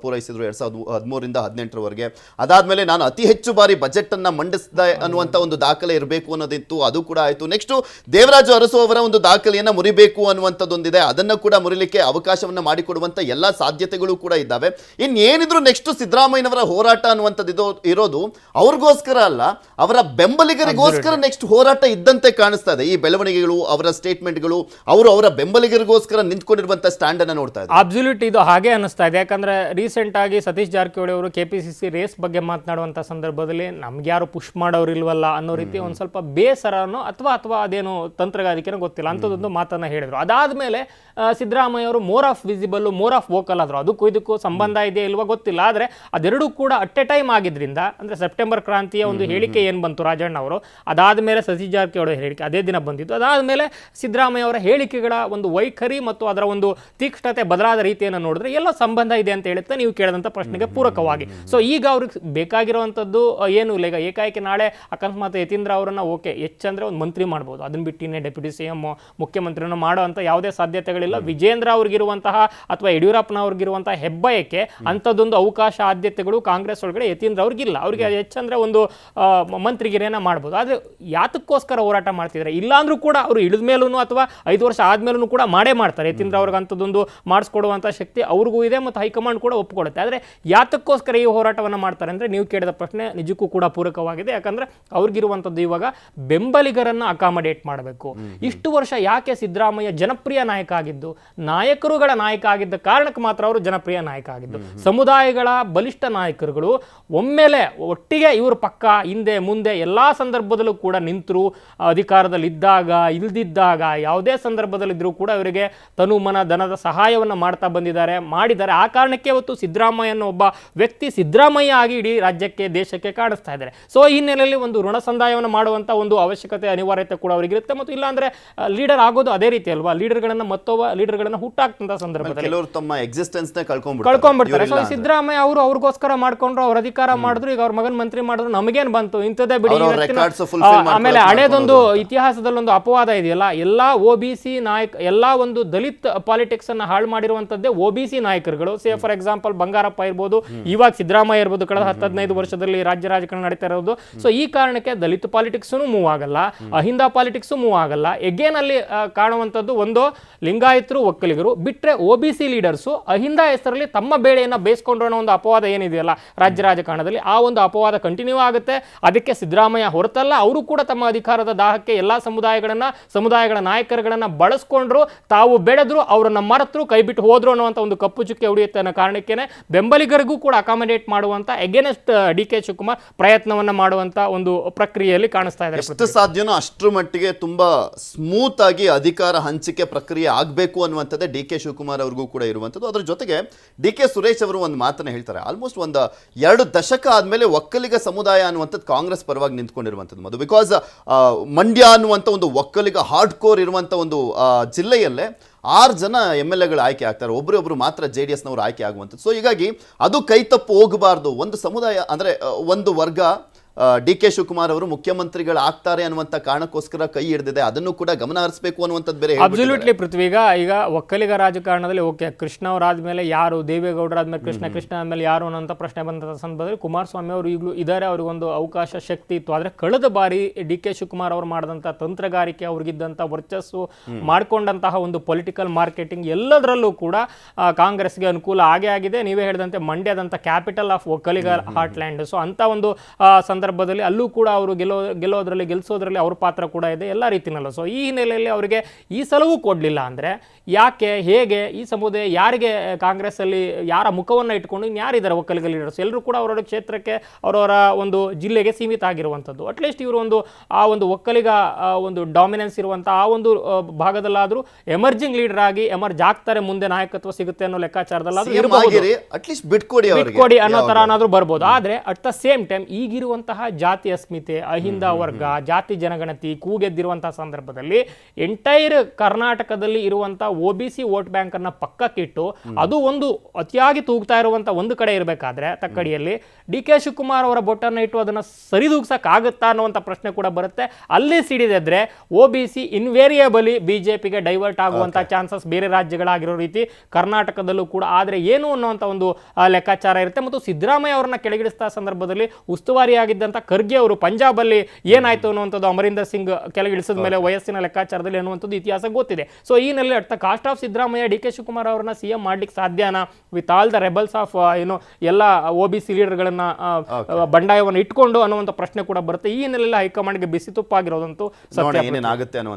ಪೂರೈಸಿದ್ರು 2013ರಿಂದ 18ರವರೆಗೆ. ಅದಾದಮೇಲೆ ನಾನು ಅತಿ ಹೆಚ್ಚು ಬಾರಿ ಬಜೆಟನ್ನು ಮಂಡಿಸಿದೆ ಅನ್ನುವಂಥ ಒಂದು ದಾಖಲೆ ಇರಬೇಕು ಅನ್ನೋದಿತ್ತು, ಅದು ಕೂಡ ಆಯಿತು. ನೆಕ್ಸ್ಟು ದೇವರಾಜು ಅರಸು ಅವರ ಒಂದು ದಾಖಲೆಯನ್ನು ಮುರಿಬೇಕು ಅನ್ನುವಂಥದ್ದೊಂದಿದೆ. ಅದನ್ನ ಕೂಡ ಮುರಿಲಿಕ್ಕೆ ಅವಕಾಶವನ್ನ ಮಾಡಿಕೊಡುವಂತ ಎಲ್ಲಾ ಸಾಧ್ಯತೆಗಳು ಕೂಡ ಇದ್ದಾವೆ. ಇನ್ನೇನಿದ್ರು ನೆಕ್ಸ್ಟ್ ಸಿದ್ದರಾಮಯ್ಯನವರ ಹೋರಾಟ ಅನ್ನುವಂಥದ್ದು ಇರೋದು ಅವ್ರಿಗೋಸ್ಕರ ಅಲ್ಲ, ಅವರ ಬೆಂಬಲಿಗರಿಗೋಸ್ಕರ ನೆಕ್ಸ್ಟ್ ಹೋರಾಟ ಇದ್ದಂತೆ ಕಾಣಿಸ್ತಾ ಇದೆ. ಈ ಬೆಳವಣಿಗೆಗಳು, ಅವರ ಸ್ಟೇಟ್ಮೆಂಟ್ಗಳು, ಅವರ ಬೆಂಬಲಿಗರಿಗೋಸ್ಕರ ನಿಂತ್ಕೊಂಡಿರುವಂತ ಸ್ಟ್ಯಾಂಡ್ ಅನ್ನ ನೋಡ್ತಾ ಇದ್ದಾರೆ. ಅಬ್ಸಲ್ಯೂಟ್ ಇದು ಹಾಗೆ ಅನಿಸ್ತಾ ಇದೆ. ಯಾಕಂದ್ರೆ ರೀಸೆಂಟ್ ಆಗಿ ಸತೀಶ್ ಜಾರಕಿಹೊಳಿ ಅವರು ಕೆಪಿಸಿಸಿ ರೇಸ್ ಬಗ್ಗೆ ಮಾತನಾಡುವಂತ ಸಂದರ್ಭದಲ್ಲಿ ನಮ್ಗೆ ಯಾರು ಪುಷ್ ಮಾಡೋರು ಇಲ್ವಲ್ಲ ಅನ್ನೋ ರೀತಿ ಒಂದ್ ಸ್ವಲ್ಪ ಬೇಸರನೋ ಅಥವಾ ಅದೇನು ತಂತ್ರಗಾರಿಕೆನೋ ಗೊತ್ತಿಲ್ಲ ಅಂಥದ್ದೊಂದು ಮಾತನ್ನ ಹೇಳಿದ್ರು. ಅದಾದ್ಮೇಲೆ ಸಿದ್ದರಾಮಯ್ಯ ಅವರು more of visible, more of vocal ಆದ್ರು. ಅದಕ್ಕೂ ಇದಕ್ಕೂ ಸಂಬಂಧ ಇದೆ ಇಲ್ವಾ ಗೊತ್ತಿಲ್ಲ. ಆದ್ರೆ ಅದೆರಡೂ ಕೂಡ ಅಟ್ ಎ ಟೈಮ್ ಆಗಿದ್ರಿಂದ, ಅಂದ್ರೆ ಸೆಪ್ಟೆಂಬರ್ ಕ್ರಾಂತಿಯ ಒಂದು ಹೇಳಿಕೆ ಏನ್ ಬಂತು ರಾಜಣ್ಣ ಅವರು, ಅದಾದ್ಮೇಲೆ ಸತೀಶ್ ಜಾರಕಿಹೊಳಿ ಹೇಳಿಕೆ ಅದೇ ದಿನ ಬಂದಿತ್ತು. ಅದಾದ್ಮೇಲೆ ಸಿದ್ದರಾಮಯ್ಯ ಅವರ ಹೇಳಿಕೆಗಳ ಒಂದು ವೈಖರಿ ಮತ್ತು ಅದರ ಒಂದು ತೀಕ್ಷ್ಣತೆ ಬದಲಾದ ರೀತಿಯನ್ನು ನೋಡಿದ್ರೆ ಎಲ್ಲೋ ಸಂಬಂಧ ಇದೆ ಅಂತ ಹೇಳುತ್ತೆ ನೀವು ಕೇಳಿದಂಥ ಪ್ರಶ್ನೆಗೆ ಪೂರಕವಾಗಿ. ಸೊ ಈಗ ಅವ್ರಿಗೆ ಬೇಕಾಗಿರುವಂಥದ್ದು ಏನು ಇಲ್ಲ. ಈಗ ಏಕಾಏಕಿ ನಾಳೆ ಅಕಸ್ಮಾತ್ ಯತೀಂದ್ರ ಅವರನ್ನ ಓಕೆ ಹೆಚ್ಚಂದ್ರೆ ಒಂದು ಮಂತ್ರಿ ಮಾಡ್ಬೋದು, ಅದನ್ನ ಬಿಟ್ಟಿನೇ ಡೆಪ್ಯೂಟಿ CM ಮುಖ್ಯಮಂತ್ರಿನ ಮಾಡೋ ಅಂತ ಯಾವುದೇ ಸಾಧ್ಯತೆಗಳಿಲ್ಲ. ವಿಜೇಂದ್ರ ಅವ್ರಿಗಿರುವಂತಹ ಅಥವಾ ಯಡಿಯೂರಪ್ಪನವ್ರಿಗಿರುವಂತಹ ಹೆಬ್ಬಯಕ್ಕೆ ಅಂಥದ್ದೊಂದು ಅವಕಾಶ ಆದ್ಯತೆಗಳು ಕಾಂಗ್ರೆಸ್ ಒಳಗಡೆ ಯತೀಂದ್ರ ಅವ್ರಿಗಿಲ್ಲ. ಅವ್ರಿಗೆ ಹೆಚ್ಚಂದ್ರೆ ಒಂದು ಮಂತ್ರಿಗಿರಿಯನ್ನ ಮಾಡ್ಬೋದು. ಆದರೆ ಯಾತಕ್ಕೋಸ್ಕರ ಹೋರಾಟ ಮಾಡ್ತಿದ್ದಾರೆ? ಇಲ್ಲಾಂದ್ರೂ ಕೂಡ ಅವರು ಇಳಿದ ಮೇಲೂ ಅಥವಾ 5 ವರ್ಷ ಆದ್ಮೇಲೂ ಕೂಡ ಮಾಡೇ ಮಾಡ್ತಾರೆ. ಯತೀಂದ್ರ ಅವ್ರಿಗೆ ಅಂಥದ್ದೊಂದು ಮಾಡಿಸ್ಕೊಡುವಂಥ ಶಕ್ತಿ ಅವ್ರಿಗೂ ಇದೆ ಮತ್ತು ಹೈಕಮಾಂಡ್ ಕೂಡ ಒಪ್ಪಿಕೊಡುತ್ತೆ. ಆದರೆ ಯಾತಕ್ಕೋಸ್ಕರ ಈ ಹೋರಾಟವನ್ನು ಮಾಡ್ತಾರೆ ಅಂದರೆ ನೀವು ಕೇಳಿದ ಪ್ರಶ್ನೆ ನಿಜಕ್ಕೂ ಕೂಡ ಪೂರಕವಾಗಿದೆ. ಯಾಕಂದ್ರೆ ಅವ್ರಿಗಿರುವಂಥದ್ದು ಇವಾಗ ಬೆಂಬಲಿಗರನ್ನು ಅಕಾಮಡೇಟ್ ಮಾಡಬೇಕು. ಇಷ್ಟು ವರ್ಷ ಯಾಕೆ ಸಿದ್ದರಾಮಯ್ಯ ಜನಪ್ರಿಯ ನಾಯಕ ಆಗಿದ್ದು? ನಾಯಕರುಗಳ ನಾಯಕ ಆಗಿದ್ದ ಕಾರಣಕ್ಕೆ ಮಾತ್ರ ಅವರು ಜನಪ್ರಿಯ ನಾಯಕ ಆಗಿದ್ದು. ಸಮುದಾಯಗಳ ಬಲಿಷ್ಠ ನಾಯಕರುಗಳು ಒಮ್ಮೆಲೆ ಒಟ್ಟಿಗೆ ಇವರು ಪಕ್ಕ ಹಿಂದೆ ಮುಂದೆ ಎಲ್ಲಾ ಸಂದರ್ಭದಲ್ಲೂ ಕೂಡ ನಿಂತರು. ಅಧಿಕಾರದಲ್ಲಿ ಇದ್ದಾಗ ಇಲ್ದಿದ್ದಾಗ ಯಾವುದೇ ಸಂದರ್ಭದಲ್ಲಿದ್ದರೂ ಕೂಡ ಇವರಿಗೆ ತನು ಮನ ಧನದ ಸಹಾಯವನ್ನು ಮಾಡ್ತಾ ಮಾಡಿದ್ದಾರೆ. ಆ ಕಾರಣಕ್ಕೆ ಇವತ್ತು ಸಿದ್ದರಾಮಯ್ಯ ಅನ್ನೋ ಒಬ್ಬ ವ್ಯಕ್ತಿ ಸಿದ್ದರಾಮಯ್ಯ ಆಗಿ ಇಡೀ ರಾಜ್ಯಕ್ಕೆ ದೇಶಕ್ಕೆ ಕಾಣಿಸ್ತಾ ಇದ್ದಾರೆ. ಸೊ ಈ ಹಿನ್ನೆಲೆಯಲ್ಲಿ ಒಂದು ಋಣ ಸಂದಾಯವನ್ನು ಮಾಡುವಂತ ಒಂದು ಅವಶ್ಯಕತೆ ಅನಿವಾರ್ಯತೆ ಕೂಡ ಅವರಿಗಿರುತ್ತೆ. ಮತ್ತು ಇಲ್ಲಾಂದ್ರೆ ಲೀಡರ್ ಆಗೋದು ಅದೇ ರೀತಿ ಅಲ್ವಾ? ಲೀಡರ್ಗಳನ್ನ ಹುಟ್ಟಾಕ್ತಂತ ಸಂದರ್ಭದಲ್ಲಿ ಕೆಲವರು ತಮ್ಮ ಎಕ್ಸಿಸ್ಟೆನ್ಸ್ ನ ಕಳ್ಕೊಂಡ್ಬಿಡ್ತಾರೆ. ಸೊ ಸಿದ್ದರಾಮಯ್ಯ ಅವರು ಅವ್ರಿಗೋಸ್ಕರ ಮಾಡ್ಕೊಂಡ್ರು, ಅವ್ರ ಅಧಿಕಾರ ಮಾಡಿದ್ರು, ಈಗ ಅವ್ರ ಮಗನ್ ಮಂತ್ರಿ ಮಾಡಿದ್ರು, ನಮಗೇನ್ ಬಂತು ಇಂಥದ್ದೇ ಬಿಡಿ. ಆಮೇಲೆ ಹಳೇದೊಂದು ಇತಿಹಾಸದಲ್ಲಿ ಒಂದು ಅಪವಾದ ಇದೆಯಲ್ಲ, ಎಲ್ಲಾ OBC ನಾಯಕ, ಎಲ್ಲಾ ಒಂದು ದಲಿತ್ ಪಾಲಿಟಿಕ್ಸ್ ಅನ್ನ ಹಾಳು ಮಾಡಿರುವಂತದ್ದೇ OBC ನಾಯಕರುಗಳು. ಸೇ ಫಾರ್ ಎಕ್ಸಾಂಪಲ್ ಬಂಗಾರಪ್ಪ ಇರ್ಬೋದು, ಇವಾಗ ಸಿದ್ದರಾಮಯ್ಯ ಇರ್ಬೋದು, ಕಳೆದ 10-15 ವರ್ಷದಲ್ಲಿ ರಾಜ್ಯ ರಾಜಕಾರಣ ನಡೀತಾ ಇರೋದು. ಸೊ ಈ ಕಾರಣಕ್ಕೆ ದಲಿತ ಪಾಲಿಟಿಕ್ಸ್ ಮೂವ್ ಆಗಲ್ಲ, ಅಹಿಂದ ಪಾಲಿಟಿಕ್ಸ್ ಮೂವ್ ಆಗಲ್ಲ. ಎಗೇನ್ ಅಲ್ಲಿ ಕಾಣುವಂಥದ್ದು ಒಂದು ಲಿಂಗಾಯತರು, ಒಕ್ಕಲಿಗರು ಬಿಟ್ರೆ OBC ಲೀಡರ್ಸು ಅಹಿಂದ ಹೆಸರಲ್ಲಿ ತಮ್ಮ ಬೇಳೆಯನ್ನ ಬೇಯಿಸ್ಕೊಂಡ್ರು ಅನ್ನೋ ಒಂದು ಅಪವಾದ ಏನಿದೆಯಲ್ಲ ರಾಜ್ಯ ರಾಜಕಾರಣದಲ್ಲಿ, ಆ ಒಂದು ಅಪವಾದ ಕಂಟಿನ್ಯೂ ಆಗುತ್ತೆ. ಅದಕ್ಕೆ ಸಿದ್ದರಾಮಯ್ಯ ಹೊರತಲ್ಲ, ಅವರು ಕೂಡ ತಮ್ಮ ಅಧಿಕಾರದ ದಾಹಕ್ಕೆ ಎಲ್ಲಾ ಸಮುದಾಯಗಳ ನಾಯಕರುಗಳನ್ನ ಬಳಸ್ಕೊಂಡ್ರು, ತಾವು ಬೆಳೆದ್ರು, ಅವರನ್ನ ಮರೆತರು, ಕೈ ಬಿಟ್ಟು ಹೋದ್ರು ಅನ್ನುವಂಥ ಒಂದು ಕಪ್ಪು ಚುಕ್ಕೆ ಉಳಿಯುತ್ತೆ ಅನ್ನೋ ಕಾರಣಕ್ಕೇನೆ ಬೆಂಬಲಿಗರಿಗೂ ಕೂಡ ಅಕಾಮಡೇಟ್ ಮಾಡುವಂತ ಎಗೇನೆಸ್ಟ್ DK ಶಿವಕುಮಾರ್ ಪ್ರಯತ್ನವನ್ನ ಮಾಡುವಂತ ಒಂದು ಪ್ರಕ್ರಿಯೆಯಲ್ಲಿ ಕಾಣಿಸ್ತಾ ಇದೆ. ಎಷ್ಟು ಸಾಧ್ಯನೋ ಅಷ್ಟರ ಮಟ್ಟಿಗೆ ತುಂಬಾ ಸ್ಮೂತ್ ಆಗಿ ಅಧಿಕಾರ ಹಂಚಿಕೆ ಪ್ರಕ್ರಿಯೆ ಆಗಬೇಕು ಅನ್ನುವಂಥದ್ದೇ DK ಶಿವಕುಮಾರ್ ಅವ್ರಿಗೂ ಕೂಡ ಇರುವಂಥದ್ದು. ಅದ್ರ ಜೊತೆಗೆ DK ಸುರೇಶ್ ಅವರು ಒಂದು ಮಾತನ್ನ ಹೇಳ್ತಾರೆ. ಆಲ್ಮೋಸ್ಟ್ ಒಂದು 2 ದಶಕ ಆದ್ಮೇಲೆ ಒಕ್ಕಲಿಗ ಸಮುದಾಯ ಅನ್ನುವಂಥದ್ದು ಕಾಂಗ್ರೆಸ್ ಪರವಾಗಿ ನಿಂತ್ಕೊಂಡಿರುವಂಥದ್ದು ಮದು. ಬಿಕಾಸ್ ಮಂಡ್ಯ ಅನ್ನುವಂಥ ಒಂದು ಒಕ್ಕಲಿಗ ಹಾರ್ಡ್ ಕೋರ್ ಇರುವಂಥ ಒಂದು ಜಿಲ್ಲೆಯಲ್ಲೇ 6 ಜನ MLAಗಳು ಆಯ್ಕೆ ಆಗ್ತಾರೆ, ಒಬ್ಬರೊಬ್ರು ಮಾತ್ರ JDS ನವರು ಆಯ್ಕೆ ಆಗುವಂಥದ್ದು. ಸೊ ಹೀಗಾಗಿ ಅದು ಕೈ ತಪ್ಪು ಹೋಗಬಾರ್ದು. ಒಂದು ಸಮುದಾಯ ಅಂದ್ರೆ ಒಂದು ವರ್ಗ DK ಶಿವಕುಮಾರ್ ಅವರು ಮುಖ್ಯಮಂತ್ರಿಗಳಾಗ್ತಾರೆ ಅನ್ನುವಂಥ ಕಾರಣಕ್ಕೋಸ್ಕರ ಕೈ ಹಿಡಿದಿದೆ, ಅದನ್ನು ಕೂಡ ಗಮನ ಹರಿಸಬೇಕು ಅನ್ನುವಂಥದ್ದು ಬೇರೆ. ಅಬ್ಸಲ್ಯೂಟ್ಲಿ ಪೃಥ್ವೀಗ ಈಗ ಒಕ್ಕಲಿಗ ರಾಜಕಾರಣದಲ್ಲಿ ಓಕೆ, ಕೃಷ್ಣ ಅವರಾದ್ಮೇಲೆ ಯಾರು, ದೇವೇಗೌಡರಾದ್ಮೇಲೆ ಕೃಷ್ಣ ಆದ್ಮೇಲೆ ಯಾರು ಅನ್ನೋಂಥ ಪ್ರಶ್ನೆ ಬಂದ ಸಂದರ್ಭದಲ್ಲಿ ಕುಮಾರಸ್ವಾಮಿ ಅವರು ಈಗಲೂ ಇದ್ದಾರೆ, ಅವ್ರಿಗೊಂದು ಅವಕಾಶ ಶಕ್ತಿ ಇತ್ತು. ಆದರೆ ಕಳೆದ ಬಾರಿ DK ಶಿವಕುಮಾರ್ ಅವರು ಮಾಡಿದಂಥ ತಂತ್ರಗಾರಿಕೆ, ಅವ್ರಿಗಿದ್ದಂಥ ವರ್ಚಸ್ಸು, ಮಾಡಿಕೊಂಡಂತಹ ಒಂದು ಪೊಲಿಟಿಕಲ್ ಮಾರ್ಕೆಟಿಂಗ್ ಎಲ್ಲದರಲ್ಲೂ ಕೂಡ ಕಾಂಗ್ರೆಸ್ಗೆ ಅನುಕೂಲ ಆಗಿದೆ. ನೀವೇ ಹೇಳಿದಂತೆ ಮಂಡ್ಯದಂಥ capital of Vokkaliga heartland. So ಅಂತ ಒಂದು ಸಂದರ್ಭದಲ್ಲಿ ಅಲ್ಲೂ ಕೂಡ ಅವರು ಗೆಲ್ಲಿಸೋದ್ರಲ್ಲಿ ಅವ್ರ ಪಾತ್ರ ಕೂಡ ಇದೆ ಎಲ್ಲ ರೀತಿಯಲ್ಲೂ. ಸೊ ಈ ಹಿನ್ನೆಲೆಯಲ್ಲಿ ಅವರಿಗೆ ಈ ಸಲವೂ ಕೊಡಲಿಲ್ಲ ಅಂದರೆ ಯಾಕೆ, ಹೇಗೆ, ಈ ಸಮುದಾಯ ಯಾರಿಗೆ ಕಾಂಗ್ರೆಸ್ ಅಲ್ಲಿ ಯಾರ ಮುಖವನ್ನು ಇಟ್ಕೊಂಡು ಇನ್ಯಾರಿದ್ದಾರೆ ಒಕ್ಕಲಿಗ ಲೀಡರ್ಸ್? ಎಲ್ಲರೂ ಕೂಡ ಅವರವರ ಕ್ಷೇತ್ರಕ್ಕೆ ಅವರವರ ಒಂದು ಜಿಲ್ಲೆಗೆ ಸೀಮಿತ ಆಗಿರುವಂಥದ್ದು. ಅಟ್ಲೀಸ್ಟ್ ಇವರು ಆ ಒಂದು ಒಕ್ಕಲಿಗ ಒಂದು ಡಾಮಿನೆನ್ಸ್ ಇರುವಂಥ ಆ ಒಂದು ಭಾಗದಲ್ಲಾದರೂ ಎಮರ್ಜಿಂಗ್ ಲೀಡರ್ ಆಗಿ ಎಮರ್ಜ್ ಆಗ್ತಾರೆ, ಮುಂದೆ ನಾಯಕತ್ವ ಸಿಗುತ್ತೆ ಅನ್ನೋ ಲೆಕ್ಕಾಚಾರದಲ್ಲಾದ್ರೂ ಬಿಟ್ಕೊಡಿ ಅನ್ನೋ ತರ ಏನಾದ್ರೂ ಬರ್ಬೋದು. ಆದ್ರೆ ಅಟ್ ದ ಸೇಮ್ ಟೈಮ್ ಈಗಿರುವಂತಹ ಜಾತಿ ಅಸ್ಮಿತೆ, ಅಹಿಂದ ವರ್ಗ, ಜಾತಿ ಜನಗಣತಿ ಕೂಗೆದ್ದಿರುವಂತಹ ಸಂದರ್ಭದಲ್ಲಿ ಎಂಟೈರ್ ಕರ್ನಾಟಕದಲ್ಲಿ ಇರುವಂತಹ OBC ವೋಟ್ ಬ್ಯಾಂಕ್ ಅನ್ನ ಪಕ್ಕಕ್ಕಿಟ್ಟು ಅದು ಒಂದು ಅತಿಯಾಗಿ ತೂಗ್ತಾ ಇರುವಂತ ಒಂದು ಕಡೆ ಇರಬೇಕಾದ್ರೆ ತಕ್ಕಡಿಯಲ್ಲಿ DK ಶಿವಕುಮಾರ್ ಅವರ ಬೊಟ್ಟನ್ನ ಇಟ್ಟು ಅದನ್ನ ಸರಿದೂಗ್ಸಕ್ ಆಗುತ್ತಾ ಅನ್ನುವಂಥ ಪ್ರಶ್ನೆ ಕೂಡ ಬರುತ್ತೆ. ಅಲ್ಲಿ ಸಿಡಿದಿದ್ರೆ OBC ಇನ್ವೇರಿಯಬಲಿ ಬಿಜೆಪಿಗೆ ಡೈವರ್ಟ್ ಆಗುವಂತ ಚಾನ್ಸಸ್ ಬೇರೆ ರಾಜ್ಯಗಳಾಗಿರೋ ರೀತಿ ಕರ್ನಾಟಕದಲ್ಲೂ ಕೂಡ ಆದ್ರೆ ಏನು ಅನ್ನುವಂಥ ಒಂದು ಲೆಕ್ಕಾಚಾರ ಇರುತ್ತೆ. ಮತ್ತು ಸಿದ್ದರಾಮಯ್ಯ ಅವರನ್ನ ಕೆಳಗಿಳಿಸಿದ ಸಂದರ್ಭದಲ್ಲಿ ಉಸ್ತುವಾರಿಯಾಗಿದ್ದ ಇದ್ದಂಥ ಖರ್ಗೆ ಅವರು ಪಂಜಾಬ್ ಅಲ್ಲಿ ಏನಾಯ್ತು ಅನ್ನುವಂಥದ್ದು ಅಮರೀಂದರ್ ಸಿಂಗ್ ಕೆಳಗಿಳಿಸಿದ ಮೇಲೆ ವಯಸ್ಸಿನ ಲೆಕ್ಕಾಚಾರದಲ್ಲಿ ಅನ್ನುವಂಥದ್ದು ಇತಿಹಾಸ ಗೊತ್ತಿದೆ. ಸೊ ಈ ನೆಲೆ at the cost of Siddaramaiah D K Shivakumar ಅವರನ್ನ ಸಿಎಂ ಮಾಡ್ಲಿಕ್ಕೆ ಸಾಧ್ಯನಾ with all the rebels of ಎಲ್ಲ OBC ಲೀಡರ್ಗಳನ್ನ ಬಂಡಾಯವನ್ನು ಇಟ್ಕೊಂಡು ಅನ್ನುವಂಥ ಪ್ರಶ್ನೆ ಕೂಡ ಬರುತ್ತೆ. ಈ ಹಿನ್ನೆಲೆಯಲ್ಲಿ ಹೈಕಮಾಂಡ್ಗೆ ಬಿಸಿ ತುಪ್ಪ ಆಗಿರೋದಂತೂ ಸತ್ಯ. ಏನೇನಾಗುತ್ತೆ ಅನ್ನೋ